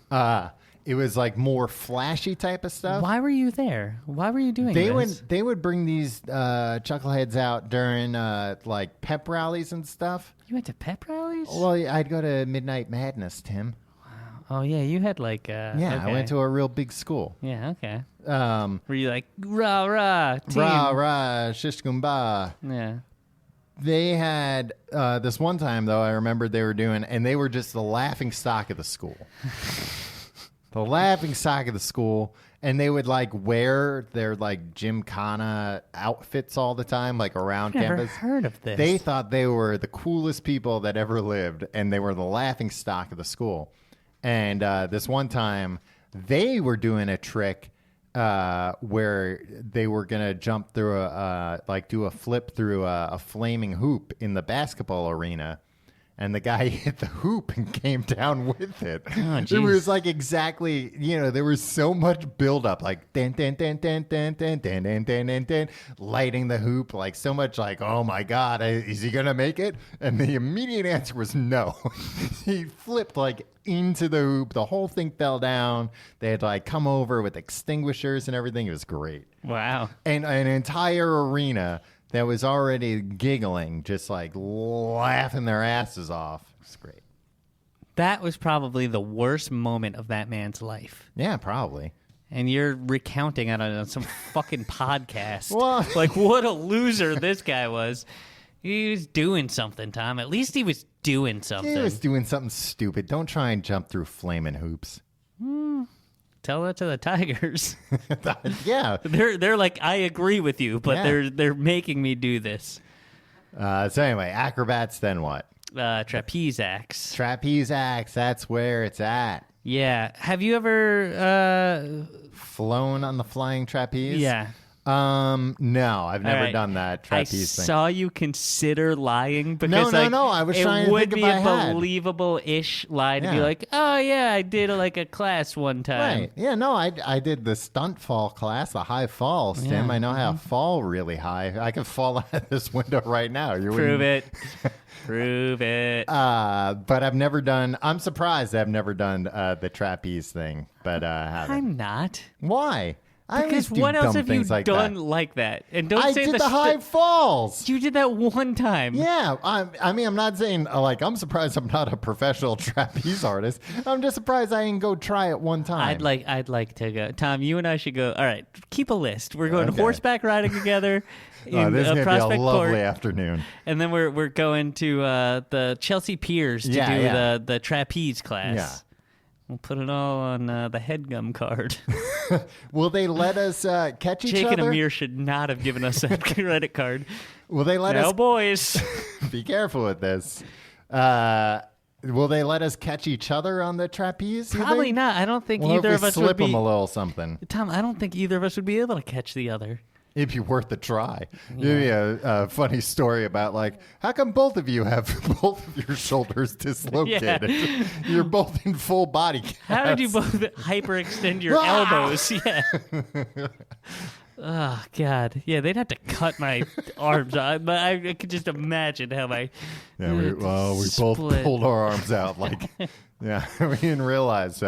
It was like more flashy type of stuff. Why were you there? Why were you doing this? They would bring these chuckleheads out during like pep rallies and stuff. You went to pep rallies? Well, I'd go to Midnight Madness, Tim. Oh, yeah, you had like... okay. I went to a real big school. Yeah, okay. Were you like, rah, rah, team? Rah, rah, shish kumbah. Yeah. They had this one time, though, I remember they were doing, and they were just the laughing stock of the school. The laughing stock of the school, and they would like wear their like gymkhana outfits all the time, like around campus. Never heard of this. They thought they were the coolest people that ever lived, and they were the laughing stock of the school. And this one time, they were doing a trick where they were gonna jump through do a flip through a flaming hoop in the basketball arena. And the guy hit the hoop and came down with it. Oh, it was like exactly, there was so much buildup, like dan, dan, dan, dan, dan, dan, dan, dan, dan, dan, dan, lighting the hoop, like so much like, oh my God, is he going to make it? And the immediate answer was no. He flipped like into the hoop. The whole thing fell down. They had like come over with extinguishers and everything. It was great. Wow. And an entire arena that was already giggling, just like laughing their asses off. It's great. That was probably the worst moment of that man's life. Yeah, probably. And you're recounting it on some fucking podcast. Well, like, what a loser this guy was. He was doing something, Tom. At least he was doing something. He was doing something stupid. Don't try and jump through flaming hoops. Tell that to the Tigers. Yeah. They're like, I agree with you, but they're making me do this. So anyway, acrobats, then what? Trapeze acts. Trapeze acts, that's where it's at. Yeah. Have you ever... flown on the flying trapeze? Yeah. No, I've never done that trapeze thing. I saw you consider lying because no. I was trying to think if I had. It would be a believable-ish lie to be like, oh yeah, I did like a class one time. Right. Yeah. No, I did the stunt fall class, the high falls. Tim, I know how to fall really high. I could fall out of this window right now. Prove it. Prove it. But I've never done. I'm surprised I've never done the trapeze thing. But I'm not. Why? Because what else have you done like that? And don't say did the high falls. You did that one time. Yeah, I'm not saying I'm surprised I'm not a professional trapeze artist. I'm just surprised I didn't go try it one time. I'd like to go. Tom, you and I should go. All right, keep a list. We're going horseback riding together. This is gonna Prospect be a lovely Park. afternoon. And then we're going to the Chelsea Piers to do the trapeze class. Yeah. We'll put it all on the headgum card. Will they let us catch each Jake other? and Amir should not have given us that credit card. Will they let us? No, boys. Be careful with this. Will they let us catch each other on the trapeze? Probably not. I don't think Well, either if of we us slip would be. them a little something. Tom, I don't think either of us would be able to catch the other. It'd be worth a try. Maybe a funny story about how come both of you have both of your shoulders dislocated? Yeah. You're both in full body cast. How did you both hyperextend your elbows? Yeah. Oh, God. Yeah, they'd have to cut my arms out. But I could just imagine how my... Yeah, we both pulled our arms out. Yeah, we didn't realize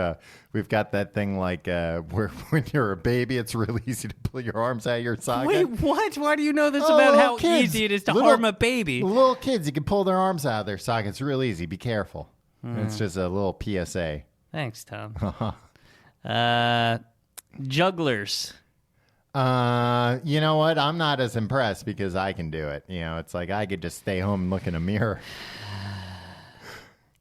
we've got that thing where when you're a baby, it's really easy to pull your arms out of your socket. Wait, what? Why do you know this about how kids. easy it is to harm a baby? Little kids, you can pull their arms out of their socket. It's real easy. Be careful. It's just a little PSA. Thanks, Tom. Jugglers. You know what? I'm not as impressed because I can do it. It's like I could just stay home and look in a mirror.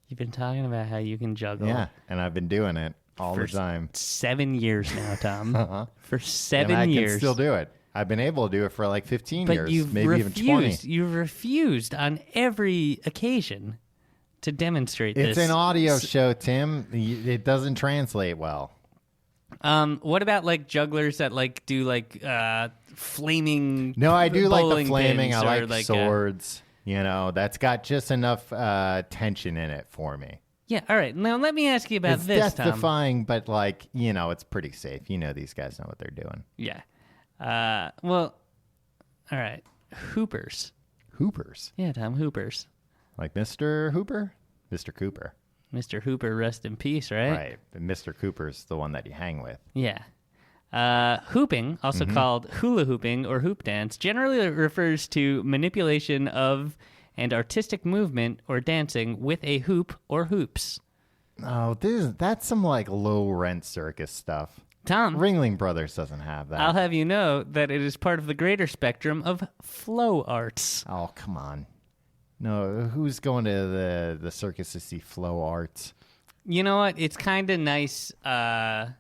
You've been talking about how you can juggle. Yeah, and I've been doing it. all the time. 7 years now, Tom. For 7 and I years. can still do it. I've been able to do it for like 15 years, You've maybe refused, even 20. You've refused on every occasion to demonstrate this. It's an audio show, Tim. It doesn't translate well. What about like jugglers that like do like flaming? No, I do like the flaming. I like like swords. That's got just enough tension in it for me. Yeah. All right. Now let me ask you about It's this, Tom. death-defying, but like it's pretty safe. These guys know what they're doing. Yeah. Well. All right. Hoopers. Hoopers. Yeah, Tom. Hoopers. Like Mr. Hooper? Mr. Cooper. Mr. Hooper, rest in peace, right? Right. Mr. Cooper's the one that you hang with. Yeah. Hooping, also called hula hooping or hoop dance, generally refers to manipulation of and artistic movement or dancing with a hoop or hoops. Oh, that's some like low rent circus stuff. Tom, Ringling Brothers doesn't have that. I'll have you know that it is part of the greater spectrum of flow arts. Oh, come on. No, who's going to the circus to see flow arts? You know what? It's kind of nice on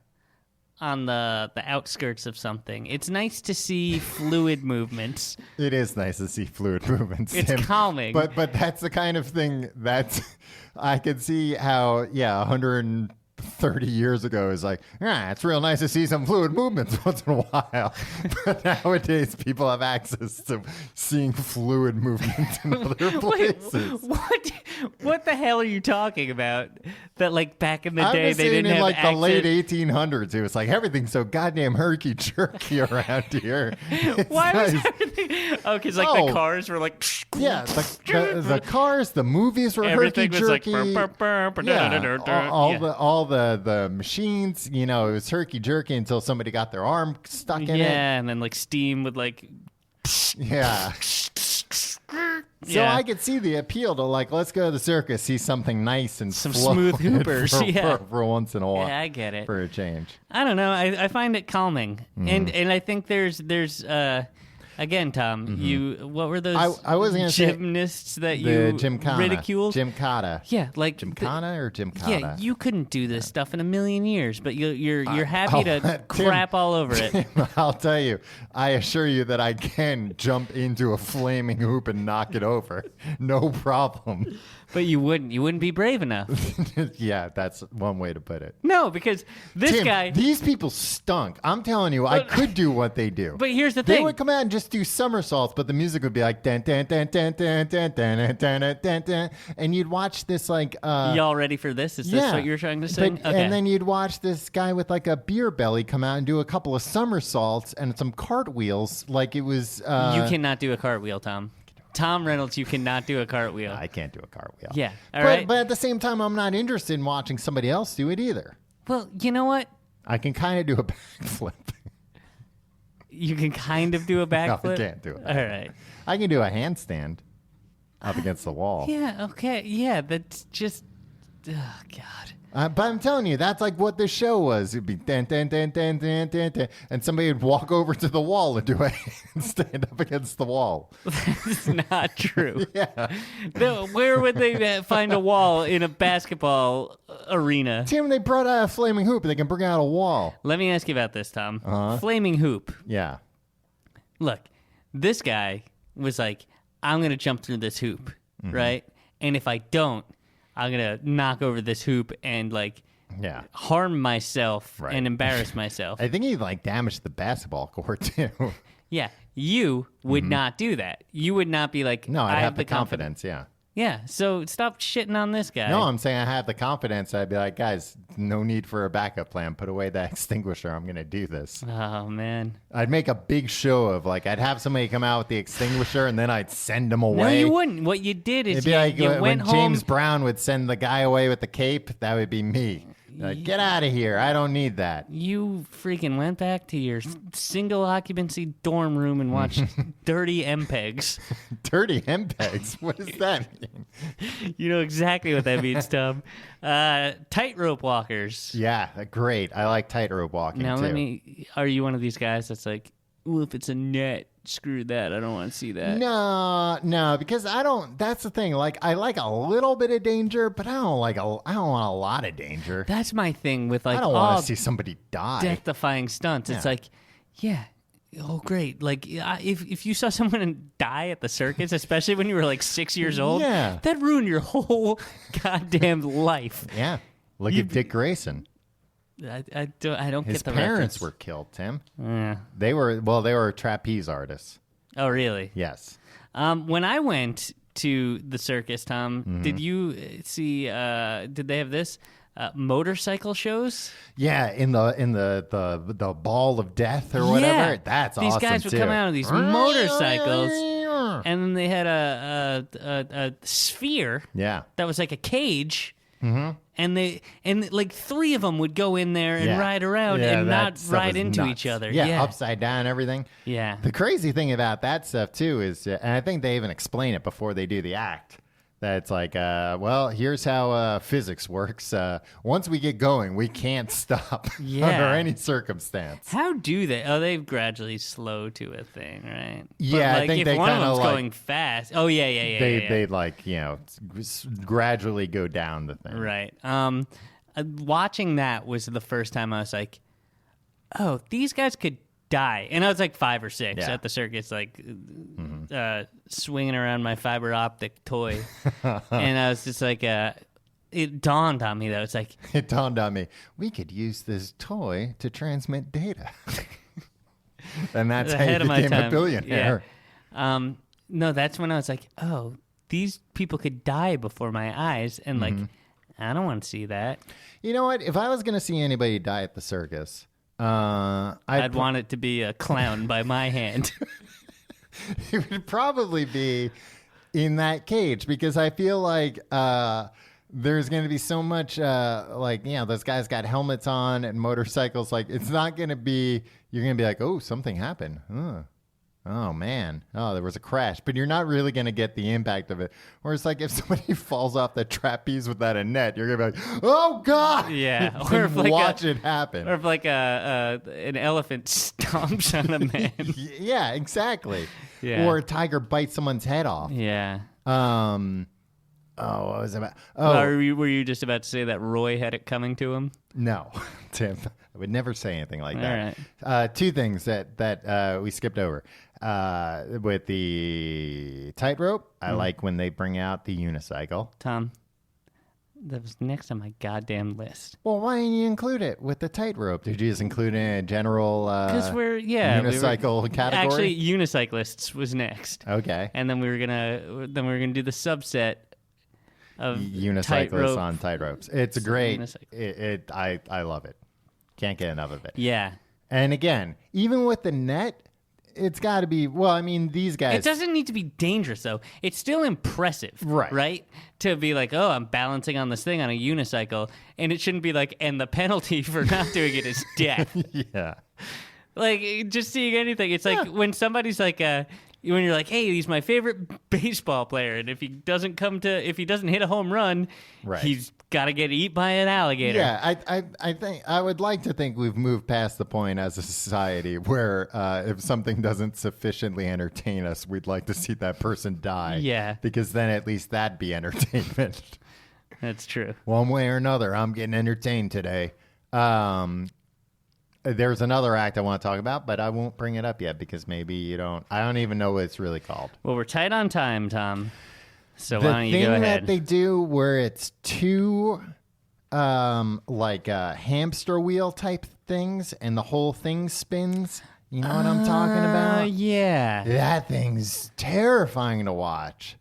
the outskirts of something. It's nice to see fluid movements. It is nice to see fluid movements. It's Tim. calming. But that's the kind of thing that I could see how, 130 years ago is like, it's real nice to see some fluid movements once in a while. But nowadays, people have access to seeing fluid movements in other places. Wait, what the hell are you talking about? That like back in the day I'm they saying didn't in have like access. the late 1800s, it was like everything's so goddamn herky jerky around here. It's Why was nice. everything? Oh, because like Oh. the cars were like. Yeah, the cars, the movies were Everything was like. herky jerky. Yeah, all the machines, it was herky jerky until somebody got their arm stuck in it. Yeah, and then like steam would like. Yeah. So I could see the appeal to like, let's go to the circus, see something nice and Some fluid smooth hoopers, for once in a while. Yeah, I get it. For a change. I don't know. I find it calming, and I think there's again, Tom, what were those I wasn't gonna say gymnasts that The you Gymkhana. ridiculed? Gymkhana. Yeah, like Gymkhana or Gymkhana? yeah, you couldn't do this stuff in a million years, but you're happy to Tim, crap all over it. I'll tell you, I assure you that I can jump into a flaming hoop and knock it over. No problem. But you wouldn't be brave enough. Yeah, that's one way to put it. No, because this Tim, guy. these people stunk. I'm telling you, I could do what they do. But here's the They thing. would come out and just do somersaults, but the music would be like dun dun dun dun dun dun dun dun dun dun dun, and you'd watch this like Y'all ready for this? Is this what you're trying to say? But, Okay. And then you'd watch this guy with like a beer belly come out and do a couple of somersaults and some cartwheels like it was you cannot do a cartwheel, Tom. Tom Reynolds, you cannot do a cartwheel. I can't do a cartwheel. Yeah. All right. But at the same time, I'm not interested in watching somebody else do it either. Well, you know what? I can kind of do a backflip. You can kind of do a backflip. No, I can't do it. All right. I can do a handstand up against the wall. Yeah. Okay. Yeah. That's just. Oh God. But I'm telling you, that's like what the show was. It'd be dun, dun, dun, dun, dun, dun, dun, and somebody would walk over to the wall and do a handstand up against the wall. That's not true. Yeah. Where would they find a wall in a basketball arena? Tim, they brought out a flaming hoop. They can bring out a wall. Let me ask you about this, Tom. Flaming hoop. Yeah. Look, this guy was like, I'm going to jump through this hoop, right? And if I don't, I'm going to knock over this hoop and like harm myself and embarrass myself. I think he like damaged the basketball court too. Yeah. You would not do that. You would not be like, No, I'd I have the confidence. Yeah. Yeah. So stop shitting on this guy. No, I'm saying I have the confidence. I'd be like, guys, no need for a backup plan. Put away that extinguisher. I'm going to do this. Oh, man. I'd make a big show of like, I'd have somebody come out with the extinguisher and then I'd send them away. No, you wouldn't. What you did is It'd be like you when went home. James Brown would send the guy away with the cape. That would be me. Like, get out of here. I don't need that. You freaking went back to your single occupancy dorm room and watched Dirty MPEGs. Dirty MPEGs? What does that mean? You know exactly what that means, Tom. Tightrope walkers. Yeah, great. I like tightrope walking Now too. are you one of these guys that's like, well, if it's a net, screw that. I don't want to see that. No, because I don't. That's the thing. Like, I like a little bit of danger, but I don't want a lot of danger. That's my thing with like. I don't want to see somebody die. Death-defying stunts. It's like, yeah. Oh, great. Like, if you saw someone die at the circus, especially when you were like 6 years old, that ruined your whole goddamn life. Yeah. Look at Dick Grayson. I don't His get the parents reference. were killed, Tim. Yeah. They were trapeze artists. Oh, really? Yes. When I went to the circus, Tom, did you see, did they have this? Motorcycle shows? Yeah, in the ball of death or whatever. Yeah. That's these awesome. These guys would come out on these motorcycles, and then they had a sphere. Yeah. That was like a cage. And like 3 of them would go in there and ride around and not ride into nuts. each other. Yeah, upside down and everything. Yeah. The crazy thing about that stuff too is, and I think they even explain it before they do the act, that it's like, well, here's how physics works. Once we get going, we can't stop under any circumstance. How do they? Oh, they gradually slow to a thing, right? Yeah, but, like, I think if they one of kind them's of like, going fast. Oh, yeah. They like, gradually go down the thing. Right. Watching that was the first time I was like, oh, these guys could die. And I was like 5 or 6 at the circus, like swinging around my fiber optic toy. And I was just like, it dawned on me, though. It's like, it dawned on me, we could use this toy to transmit data. And that's how you became a billionaire. Yeah. No, that's when I was like, oh, these people could die before my eyes. And like, I don't want to see that. You know what? If I was going to see anybody die at the circus, I'd want it to be a clown by my hand. It would probably be in that cage, because I feel like there's going to be so much those guys got helmets on and motorcycles. Like, it's not going to be, you're going to be like, oh, something happened. Oh, man. Oh, there was a crash. But you're not really going to get the impact of it. Whereas, like, if somebody falls off the trapeze without a net, you're going to be like, oh, God. Yeah. Or if watch it happen. Or if, like, an elephant stomps on a man. Yeah, exactly. Yeah. Or a tiger bites someone's head off. Yeah. What was it about? Were you just about to say that Roy had it coming to him? No, Tim. I would never say anything like that. All right. 2 things that we skipped over. With the tightrope, I like when they bring out the unicycle. Tom, that was next on my goddamn list. Well, why didn't you include it with the tightrope? Did you just include it in a general because unicycle category? Actually, unicyclists was next. Okay. And then we were gonna do the subset of unicyclists on tightropes. It's great. Unicycle. I love it. Can't get enough of it. Yeah. And again, even with the net, it's got to be, well, I mean, these guys. It doesn't need to be dangerous, though. It's still impressive. Right? To be like, oh, I'm balancing on this thing on a unicycle. And it shouldn't be like, and the penalty for not doing it is death. Yeah. Like, just seeing anything. It's like when somebody's like, when you're like, hey, he's my favorite baseball player. And if he doesn't hit a home run, he's got to get eaten by an alligator. Yeah, I think I would like to think we've moved past the point as a society where if something doesn't sufficiently entertain us, we'd like to see that person die. Yeah. Because then at least that'd be entertainment. That's true. One way or another, I'm getting entertained today. There's another act I want to talk about, but I won't bring it up yet because maybe you don't. I don't even know what it's really called. Well, we're tight on time, Tom. So why don't you go ahead? The thing that they do where it's 2 hamster wheel type things and the whole thing spins. You know what I'm talking about? Yeah. That thing's terrifying to watch.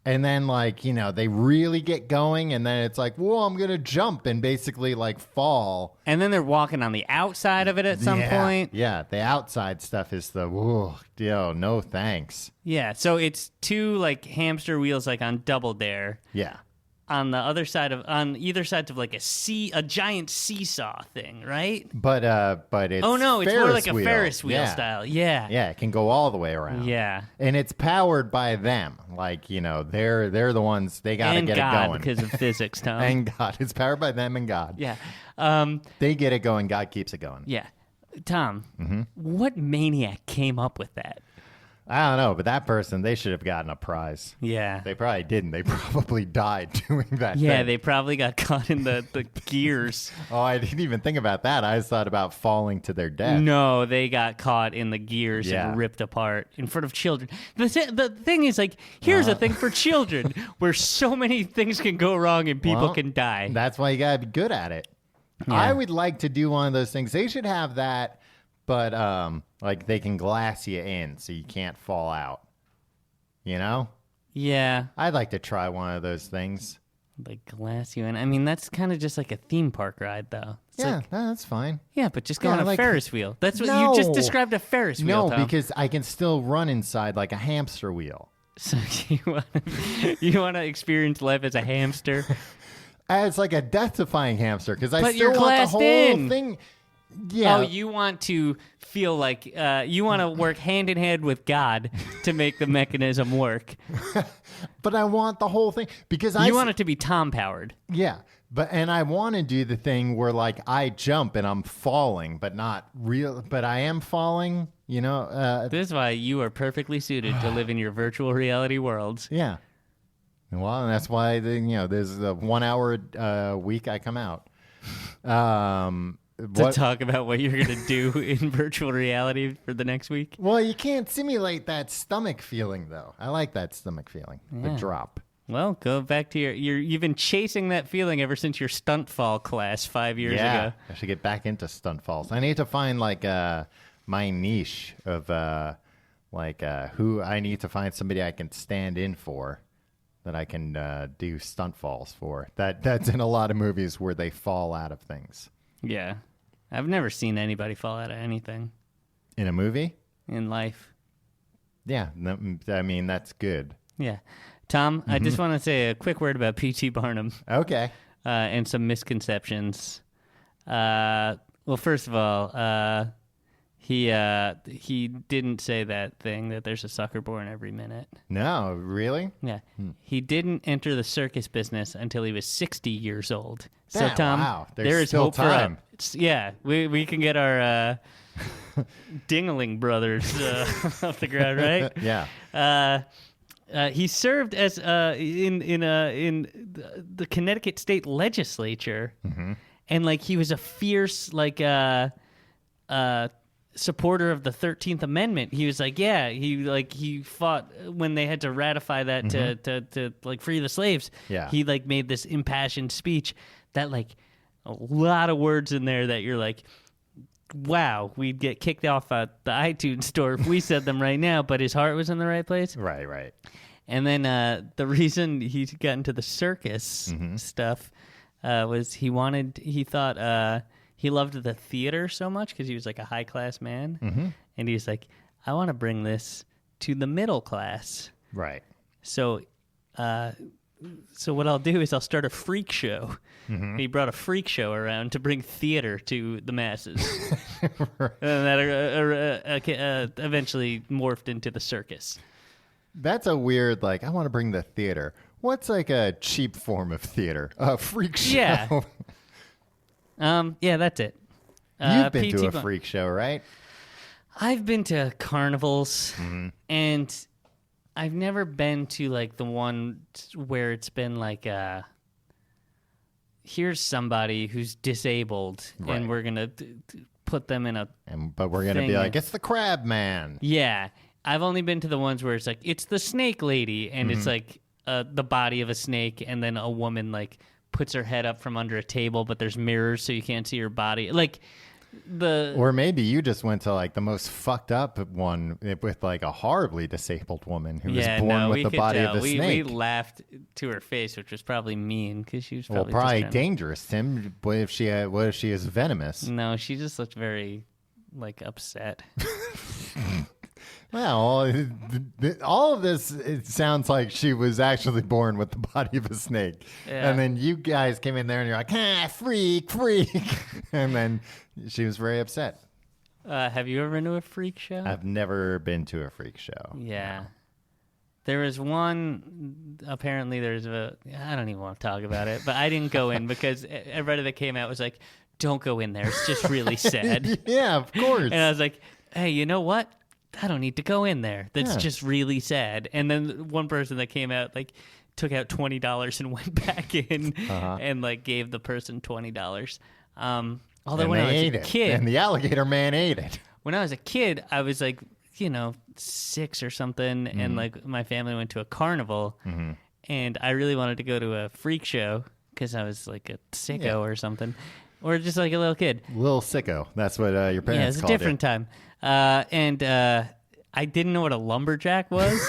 And then, they really get going, and then it's like, whoa, I'm going to jump and basically, fall. And then they're walking on the outside of it at some point. Yeah, the outside stuff is the, whoa, no thanks. Yeah, so it's 2, hamster wheels, on Double Dare. Yeah. On either side of a giant seesaw thing, right? But it's it's more like a Ferris wheel style. Yeah. Yeah, it can go all the way around. Yeah. And it's powered by them. They're the ones, they got to get God, it going. Because of physics, Tom. And God. It's powered by them and God. Yeah. They get it going, God keeps it going. Yeah. Tom, what maniac came up with that? I don't know, but that person, they should have gotten a prize. Yeah. They probably didn't. They probably died doing that Yeah, thing. they probably got caught in the gears. Oh, I didn't even think about that. I just thought about falling to their death. No, they got caught in the gears Yeah. and ripped apart in front of children. The thing is, like, here's a thing for children where so many things can go wrong and people Well, can die. That's why you got to be good at it. Yeah. I would like to do one of those things. They should have that, but like they can glass you in so you can't fall out. You know? Yeah, I'd like to try one of those things. like glass you in. I mean, that's kind of just like a theme park ride, though. It's Yeah, like, no, that's fine. yeah, but just go Yeah, on a like- Ferris wheel. That's what No. you just described, a Ferris wheel. No, Tom. because I can still run inside like a hamster wheel. So you want to experience life as a hamster? It's like a death-defying hamster because I But still you're want the glassed whole in. thing. Yeah. Oh, you want to feel like you want to work hand in hand with God to make the mechanism work. But I want the whole thing because You want it to be Tom powered. Yeah, and I want to do the thing where like I jump and I'm falling, but not real. But I am falling. You know. This is why you are perfectly suited to live in your virtual reality worlds. Yeah. Well, and that's why there's a 1 hour a week I come out. To talk about what you're going to do in virtual reality for the next week. Well, you can't simulate that stomach feeling though. I like that stomach feeling. The Yeah. drop. Well, go back to you've been chasing that feeling ever since your stunt fall class 5 years Yeah, ago. I should get back into stunt falls. I need to find like my niche of who I need to find somebody I can stand in for that I can do stunt falls for. That's in a lot of movies where they fall out of things. Yeah. I've never seen anybody fall out of anything In a movie? in life. Yeah, I mean that's good. Yeah. Tom, I just want to say a quick word about P.T. Barnum Okay. and some misconceptions. Well, first of all, he didn't say that thing that there's a sucker born every minute. No, really? Yeah. He didn't enter the circus business until he was 60 years old. So, Damn, Tom, wow. There's there is still hope time. for yeah, we can get our Dingling brothers off the ground, right? Yeah. He served as in the Connecticut state legislature, and like he was a fierce supporter of the 13th Amendment. He was like, yeah, he fought when they had to ratify that to like free the slaves. Yeah. He like made this impassioned speech that like a lot of words in there that you're like, wow, we'd get kicked off at the iTunes store if we said them right now, but his heart was in the right place. Right. And then the reason he got into the circus stuff was he thought he loved the theater so much because he was like a high class man, and he was like, I want to bring this to the middle class. Right. So what I'll do is I'll start a freak show. He brought a freak show around to bring theater to the masses, and that eventually morphed into the circus. That's a weird, like, I want to bring the theater. What's like a cheap form of theater? A freak show. Yeah. Yeah, that's it. You've been to a PT freak show, right? I've been to carnivals, and I've never been to like the one where it's been like, here's somebody who's disabled, Right. and we're gonna put them in a. But we're going to thing. be like, it's the crab man. Yeah, I've only been to the ones where it's like it's the snake lady, and it's like the body of a snake, and then a woman like puts her head up from under a table, but there's mirrors so you can't see her body. Like Or maybe you just went to like the most fucked up one with like a horribly disabled woman who was born with the body of a snake. We laughed to her face, which was probably mean because she was Well, probably probably just dangerous, Tim. What if she is venomous? No, she just looked very like upset. Well, all of this, it sounds like she was actually born with the body of a snake. Yeah. And then you guys came in there and you're like, freak. And then she was very upset. Have you ever been to a freak show? I've never been to a freak show. Yeah. There was one, apparently I don't even want to talk about it, but I didn't go in because everybody that came out was like, don't go in there. It's just really sad. Yeah, of course. And I was like, hey, you know what? I don't need to go in there. That's just really sad. And then one person that came out, like, took out $20 and went back in and, like, gave the person $20. Although and when I was a kid, and the alligator man ate it. When I was a kid, I was like, 6 or something, and like my family went to a carnival, and I really wanted to go to a freak show because I was like a sicko or something, or just like a little kid. Little sicko. That's what your parents called it. Yeah, it's a different time. And I didn't know what a lumberjack was.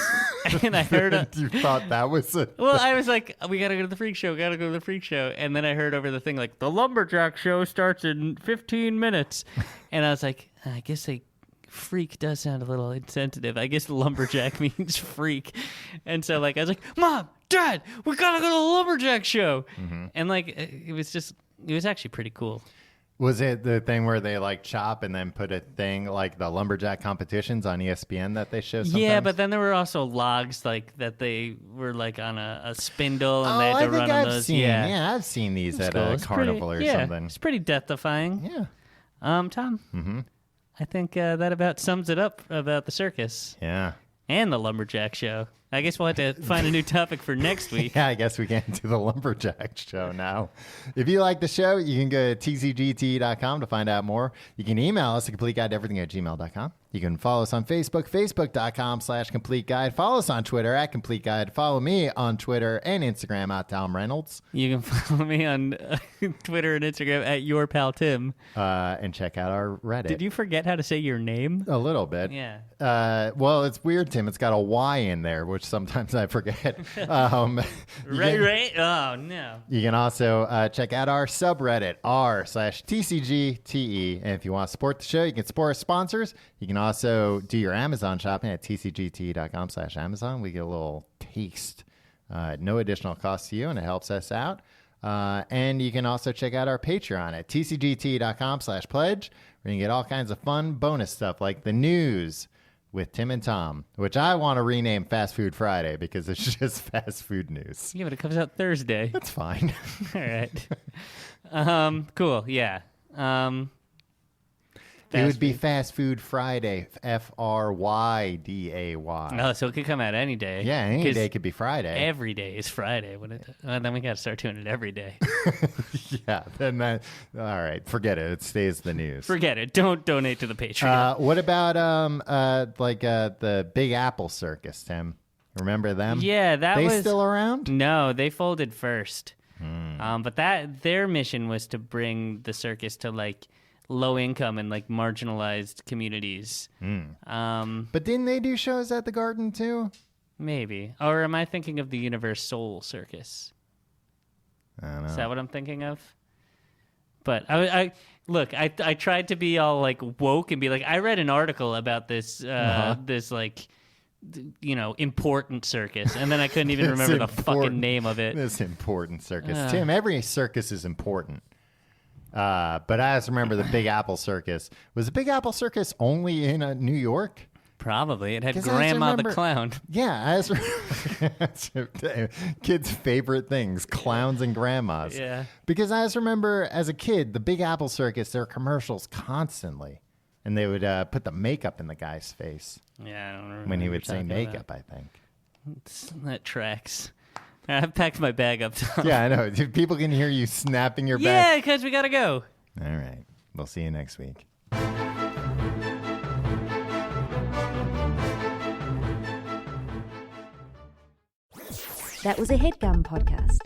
And I heard you thought that was it. Well, I was like, we gotta go to the freak show, and then I heard over the thing like, the lumberjack show starts in 15 minutes, and I was like, I guess freak does sound a little insensitive. I guess lumberjack means freak. And so like I was like, Mom, Dad, we gotta go to the lumberjack show. And like it was actually pretty cool. Was it the thing where they like chop and then put a thing like the lumberjack competitions on ESPN that they show sometimes? Yeah, but then there were also logs like that they were like on a spindle and they had to run on those. I've seen these at a carnival or something. It's pretty death-defying. Yeah. Tom, I think that about sums it up about the circus. Yeah. And the lumberjack show. I guess we'll have to find a new topic for next week. Yeah, I guess we can't do the lumberjack show now. If you like the show, you can go to tcgt.com to find out more. You can email us at completeguideeverything@gmail.com. You can follow us on Facebook, facebook.com/completeguide. Follow us on Twitter @completeguide. Follow me on Twitter and Instagram @Tom Reynolds. You can follow me on Twitter and Instagram @YourPalTim. And check out our Reddit. Did you forget how to say your name? A little bit. Yeah. Well, it's weird, Tim. It's got a Y in there, which sometimes I forget. Right? Oh, no. You can also check out our subreddit, r/TCGTE. And if you want to support the show, you can support our sponsors. You can also do your Amazon shopping at tcgt.com/Amazon. We get a little taste. No additional cost to you, and it helps us out. And you can also check out our Patreon at tcgt.com/pledge, where you can get all kinds of fun bonus stuff like the news with Tim and Tom, which I want to rename Fast Food Friday because it's just fast food news. Yeah, but it comes out Thursday. That's fine. All right. Cool. Yeah. It would be Fast Food Friday, FRYDAY. Oh, so it could come out any day. Yeah, any day could be Friday. Every day is Friday. Then we got to start doing it every day. Yeah, then that. All right, forget it. It stays the news. Forget it. Don't donate to the Patreon. What about the Big Apple Circus, Tim? Remember them? Yeah, they still around? No, they folded first. But their mission was to bring the circus to like low income and like marginalized communities. But didn't they do shows at the Garden too? Maybe. Or am I thinking of the Universal Circus? I don't know. Is that what I'm thinking of? But I tried to be all like woke and be like, I read an article about this this like important circus, and then I couldn't even remember the fucking name of it. This important circus. Tim, every circus is important. But I just remember the Big Apple Circus. Was the Big Apple Circus only in New York? Probably. It had Grandma the Clown. Yeah. Kids' favorite things, clowns and grandmas. Yeah. Because I just remember as a kid, the Big Apple Circus, there were commercials constantly. And they would put the makeup in the guy's face. Yeah, I don't remember. When he would say makeup, I think. That tracks. I've packed my bag up, Tom. Yeah, I know. People can hear you snapping your bag. Yeah, because we got to go. All right. We'll see you next week. That was a HeadGum podcast.